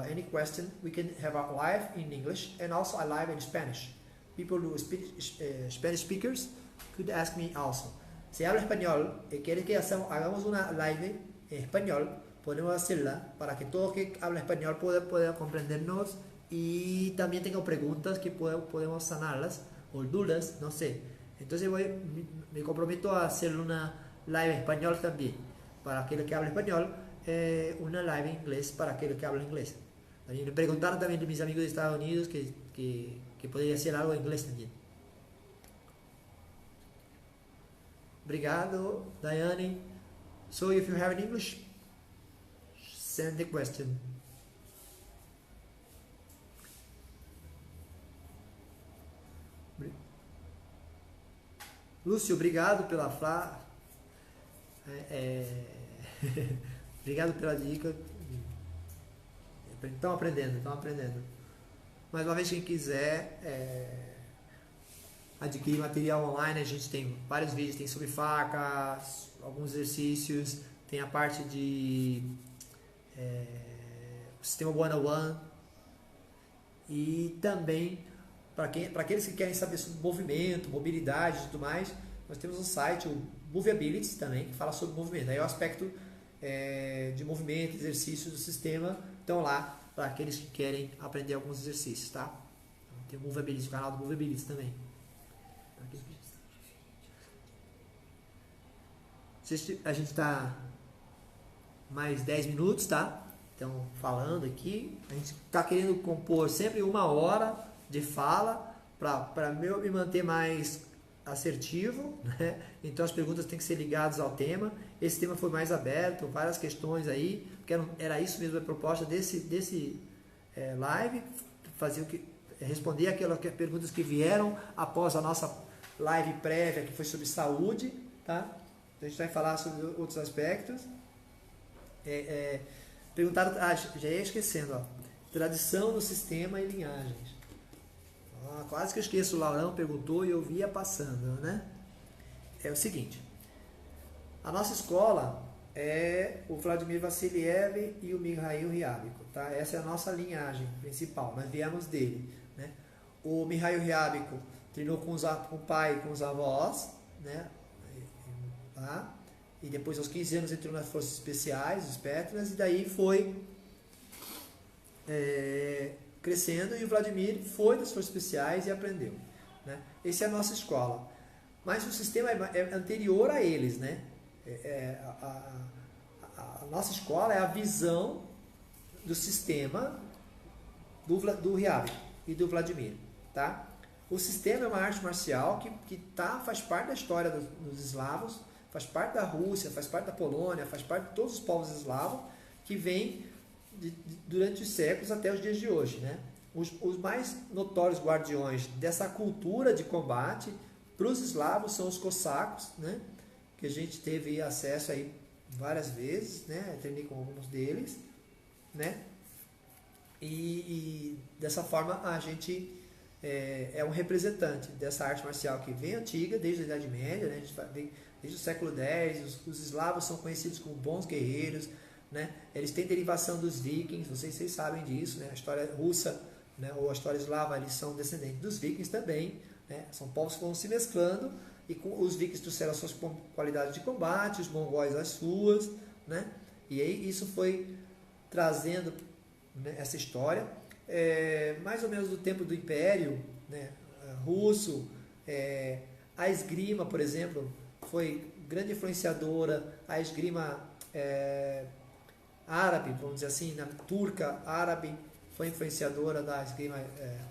Speaker 2: any question, we can have a live in English and also a live in Spanish. People who speak Spanish speakers could ask me also. Si habla español y quiere que hagamos una live en español, podemos hacerla para que todos que hablan español puedan comprendernos y también tengan preguntas que podemos sanarlas o dudas, no sé. Entonces me comprometo a hacer una live en español también para aquel que habla español, una live en inglés para aquel que habla inglés. También me preguntaron también de mis amigos de Estados Unidos que podría hacer algo en inglés también. Obrigado, Daiane. So if you have an English, send the question. Lúcio, obrigado pela fala. Obrigado pela dica. Estão aprendendo. Mais uma vez, quem quiser adquirir material online, a gente tem vários vídeos, tem sobre facas, alguns exercícios, tem a parte de sistema one-on-one e também para aqueles que querem saber sobre movimento, mobilidade e tudo mais, nós temos um site, o Moveability também, que fala sobre movimento. Aí o aspecto de movimento, exercícios do sistema estão lá para aqueles que querem aprender alguns exercícios, tá? Tem o Moveability, o canal do Moveability também. A gente está mais 10 minutos, tá? Então, falando aqui, a gente está querendo compor sempre 1 hora de fala para me manter mais assertivo, né? Então as perguntas têm que ser ligadas ao tema. Esse tema foi mais aberto, várias questões aí, porque era isso mesmo a proposta desse live, responder aquelas perguntas que vieram após a nossa live prévia, que foi sobre saúde, tá? Então a gente vai falar sobre outros aspectos. Perguntaram, já ia esquecendo, tradição no sistema e linhagens. Quase que eu esqueço, o Laurão perguntou e eu via passando, né? É o seguinte, a nossa escola é o Vladimir Vassiliev e o Mikhail Ryabko, tá? Essa é a nossa linhagem principal, nós viemos dele, né? O Mikhail Ryabko treinou com o pai e com os avós, né? Tá? E depois aos 15 anos entrou nas forças especiais, os Petras, e daí foi crescendo, e o Vladimir foi das forças especiais e aprendeu, né? Essa é a nossa escola, mas o sistema é anterior a eles, né? A nossa escola é a visão do sistema do Ryabko e do Vladimir, tá? O sistema é uma arte marcial que faz parte da história dos eslavos, faz parte da Rússia, faz parte da Polônia, faz parte de todos os povos eslavos que vêm durante os séculos até os dias de hoje, né? Os mais notórios guardiões dessa cultura de combate para os eslavos são os cossacos, né? Que a gente teve acesso aí várias vezes, né? Treinei com alguns deles, né? E dessa forma a gente é um representante dessa arte marcial que vem antiga, desde a Idade Média, né? A gente vem desde o século X, os eslavos são conhecidos como bons guerreiros, né? Eles têm derivação dos vikings, vocês sabem disso, né? A história russa, né, ou a história eslava, eles são descendentes dos vikings também, né? São povos que vão se mesclando, e com os vikings trouxeram as suas qualidades de combate, os mongóis as suas, né? E aí isso foi trazendo, né, essa história, mais ou menos do tempo do Império, né, russo. A esgrima, por exemplo, foi grande influenciadora, a esgrima árabe, vamos dizer assim, na turca árabe, foi influenciadora da esgrima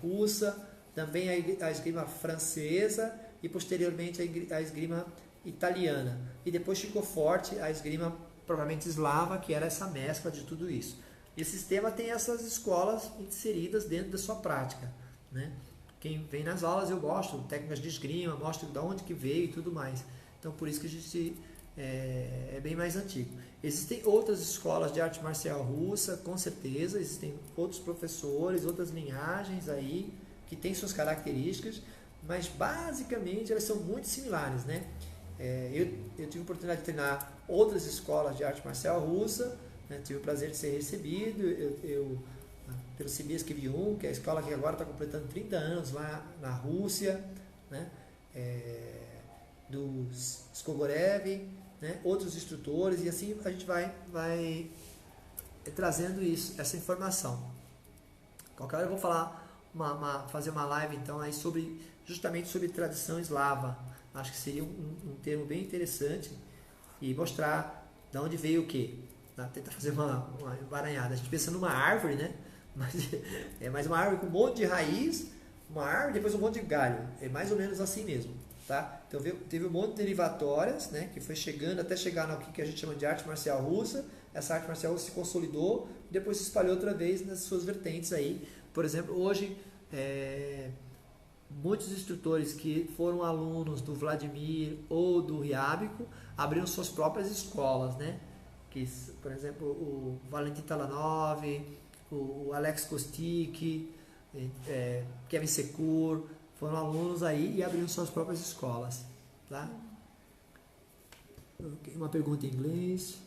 Speaker 2: russa, também a esgrima francesa e posteriormente a esgrima italiana. E depois ficou forte a esgrima provavelmente eslava, que era essa mescla de tudo isso. E o sistema tem essas escolas inseridas dentro da sua prática, né? Quem vem nas aulas, eu mostro técnicas de esgrima, mostro de onde que veio e tudo mais. Então, por isso que a gente é bem mais antigo. Existem outras escolas de arte marcial russa, com certeza, existem outros professores, outras linhagens aí, que têm suas características, mas basicamente elas são muito similares, né? Eu tive a oportunidade de treinar outras escolas de arte marcial russa, né? Tive o prazer de ser recebido, pelo Sibirsk V1, que é a escola que agora está completando 30 anos lá na Rússia, né? Do Skogorev, né? Outros instrutores, e assim a gente vai trazendo essa informação. Qualquer hora eu vou fazer uma live então aí justamente sobre tradição eslava. Acho que seria um termo bem interessante e mostrar de onde veio o quê. Tentar fazer uma emaranhada. A gente pensa numa árvore, né? Mas é mais uma árvore com um monte de raiz, uma árvore, depois um monte de galho. É mais ou menos assim mesmo, tá? Então teve um monte de derivatórias, né? Que foi chegando até chegar no que a gente chama de arte marcial russa. Essa arte marcial russa se consolidou, depois se espalhou outra vez nas suas vertentes aí. Por exemplo, hoje muitos instrutores que foram alunos do Vladimir ou do Ryabko abriram suas próprias escolas, né? Que, por exemplo, o Valentin Talanov, o Alex Kostik, Kevin Sekur, foram alunos aí e abriram suas próprias escolas, tá? Uma pergunta em inglês.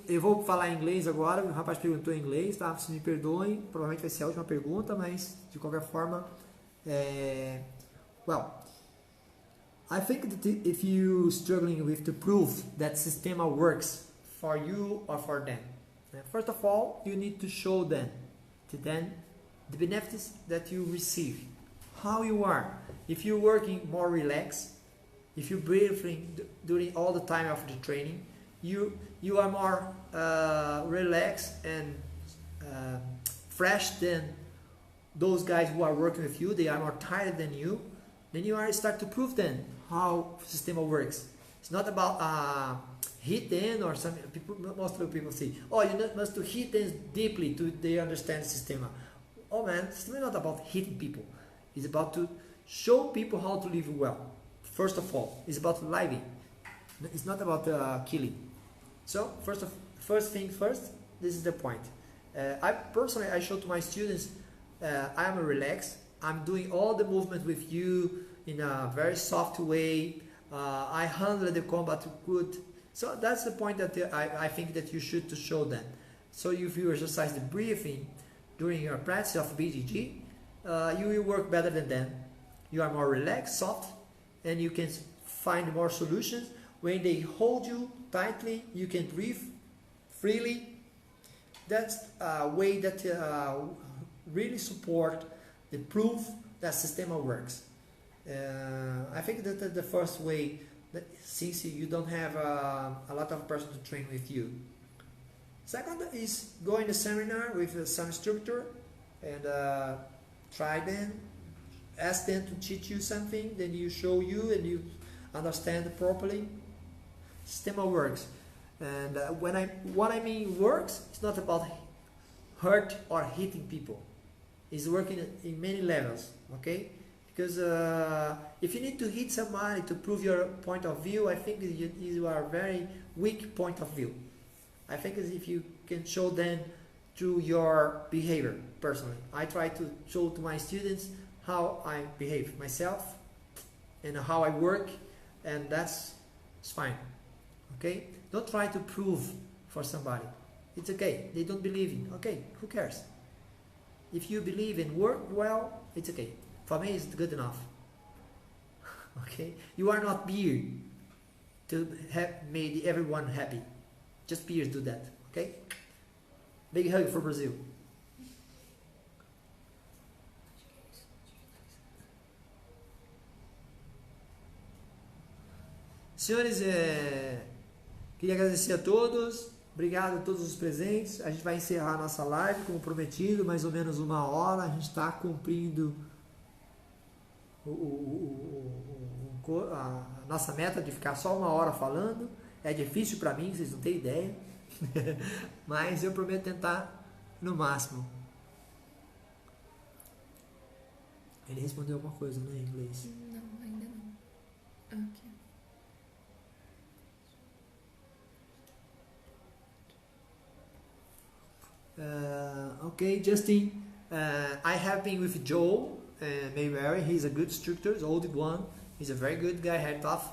Speaker 2: Eu vou falar em inglês agora. O rapaz perguntou em inglês, tá? Vocês me perdoem, provavelmente vai ser a última pergunta, mas de qualquer forma, I think that if you struggling with the proof that Systema works for you or for them, first of all, you need to show them the benefits that you receive, how you are. If you're working more relaxed, if you're breathing during all the time of the training, you are more relaxed and fresh than those guys who are working with you. They are more tired than you. Then you start to prove them how Systema works. It's not about hit them or something. Most of the people say, oh, you must hit them deeply to they understand Systema. Oh man, Systema is not about hitting people. It's about to show people how to live well. First of all, it's about living. It's not about killing. So first thing first, this is the point. I show to my students, I am relaxed. I'm doing all the movement with you in a very soft way. I handle the combat good. So that's the point that I think that you should to show them. So if you exercise the breathing during your practice of BJJ, you will work better than them. You are more relaxed, soft, and you can find more solutions. When they hold you tightly, you can breathe freely. That's a way that really support the proof that Systema works. I think that the first way, that since you don't have a lot of person to train with you. Second is go in a seminar with some instructor and try them, ask them to teach you something, then you show you and you understand properly. Systema works. And what I mean works, it's not about hurt or hitting people. It's working in many levels, okay? Because if you need to hit somebody to prove your point of view, I think you are very weak point of view. I think if you can show them through your behavior personally. I try to show to my students how I behave myself and how I work, and that's fine. Okay? Don't try to prove for somebody. It's okay. They don't believe in. Okay, who cares? If you believe in work well, it's okay. For me, it's good enough. Okay? You are not beer to have made everyone happy. Just beers do that. Okay? Big hug for Brazil. Senhores, queria agradecer a todos. Obrigado a todos os presentes. A gente vai encerrar a nossa live, como prometido, mais ou menos 1 hora. A gente está cumprindo a nossa meta de ficar só 1 hora falando. É difícil para mim, vocês não têm ideia. Mas eu prometo tentar no máximo. Ele respondeu alguma coisa, né, em inglês?
Speaker 1: Não, ainda não. Aqui.
Speaker 2: Okay, Justin, I have been with Joe Mayberry. He's a good instructor, the old one. He's a very good guy, head off.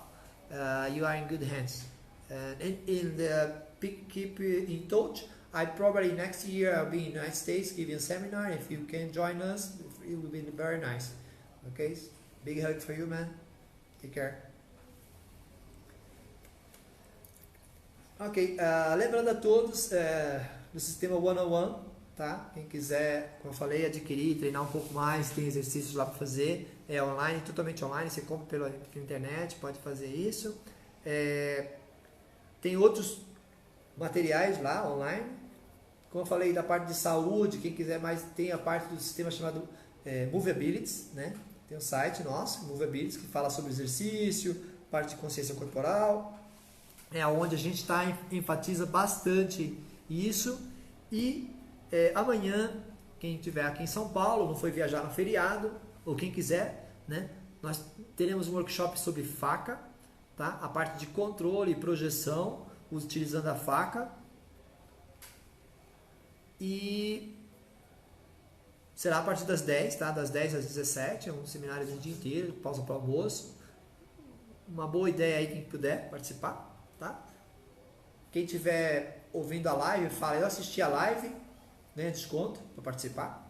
Speaker 2: You are in good hands. And in the keep in touch. I probably next year I'll be in the United States giving a seminar. If you can join us, it will be very nice. Okay, big hug for you, man. Take care. Ok, lembrando a todos do sistema One-on-One, tá? Quem quiser, como eu falei, adquirir, treinar um pouco mais, tem exercícios lá para fazer, é online, totalmente online, você compra pela internet, pode fazer isso. Tem outros materiais lá online, como eu falei da parte de saúde, quem quiser mais, tem a parte do sistema chamado Movabilities, né? Tem um site nosso, Movabilities, que fala sobre exercício, parte de consciência corporal, onde a gente enfatiza bastante isso. E amanhã, quem estiver aqui em São Paulo, não foi viajar no feriado, ou quem quiser, né? Nós teremos um workshop sobre faca, tá? A parte de controle e projeção, utilizando a faca. E será a partir das 10, tá? Das 10 às 17, é um seminário do dia inteiro, pausa para o almoço. Uma boa ideia aí, quem puder participar, tá? Quem estiver ouvindo a live, fala, eu assisti a live, ganha desconto para participar.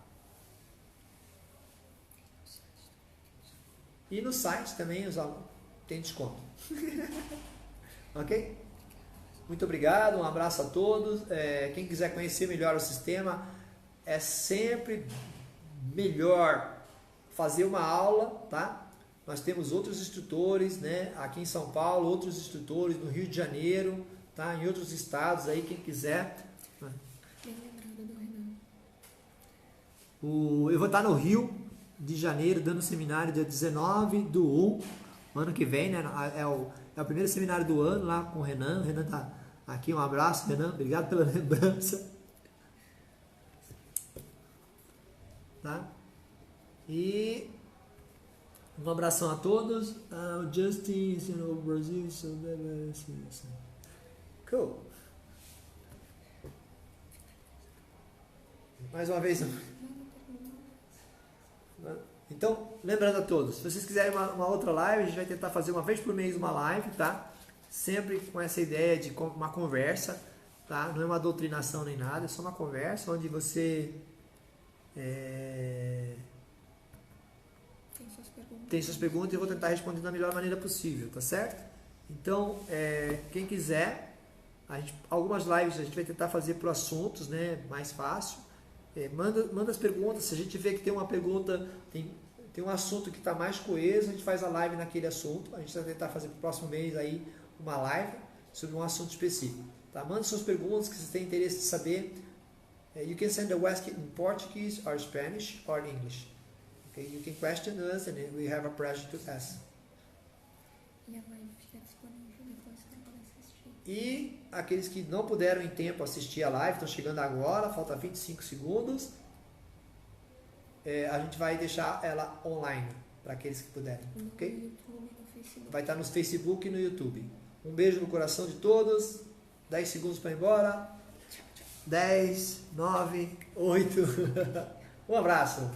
Speaker 2: E no site também tem desconto. Ok? Muito obrigado, um abraço a todos. Quem quiser conhecer melhor o sistema, é sempre melhor fazer uma aula, tá? Nós temos outros instrutores, né? Aqui em São Paulo, outros instrutores no Rio de Janeiro, tá? Em outros estados aí, quem quiser.
Speaker 1: Bem lembrado do Renan.
Speaker 2: Eu vou estar no Rio de Janeiro, dando seminário dia 19/1, ano que vem, né? É o primeiro seminário do ano lá com o Renan. O Renan tá aqui, um abraço, Renan. Obrigado pela lembrança. Tá? E um abração a todos. O Justin, Brasil, cool. Mais uma vez. Então, lembrando a todos, se vocês quiserem uma outra live, a gente vai tentar fazer uma vez por mês uma live, tá? Sempre com essa ideia de uma conversa, tá? Não é uma doutrinação nem nada, é só uma conversa onde você tem suas perguntas e eu vou tentar responder da melhor maneira possível, tá certo? Então, quem quiser, algumas lives a gente vai tentar fazer por assuntos, né? Mais fácil. Manda as perguntas. Se a gente vê que tem uma pergunta, tem um assunto que está mais coeso, a gente faz a live naquele assunto. A gente vai tentar fazer para o próximo mês aí uma live sobre um assunto específico. Tá? Manda suas perguntas que você tem interesse de saber. You can send the question in Portuguese or Spanish or English. Okay? You can question us and we have a pleasure to ask.
Speaker 1: E a live fica disponível depois para poder assistir.
Speaker 2: E aqueles que não puderam em tempo assistir a live, estão chegando agora, falta 25 segundos, a gente vai deixar ela online para aqueles que puderem,
Speaker 1: No
Speaker 2: ok?
Speaker 1: YouTube, no Facebook.
Speaker 2: Vai estar no Facebook e no YouTube. Um beijo no coração de todos. 10 segundos para ir embora. 10, 9, 8. Um abraço.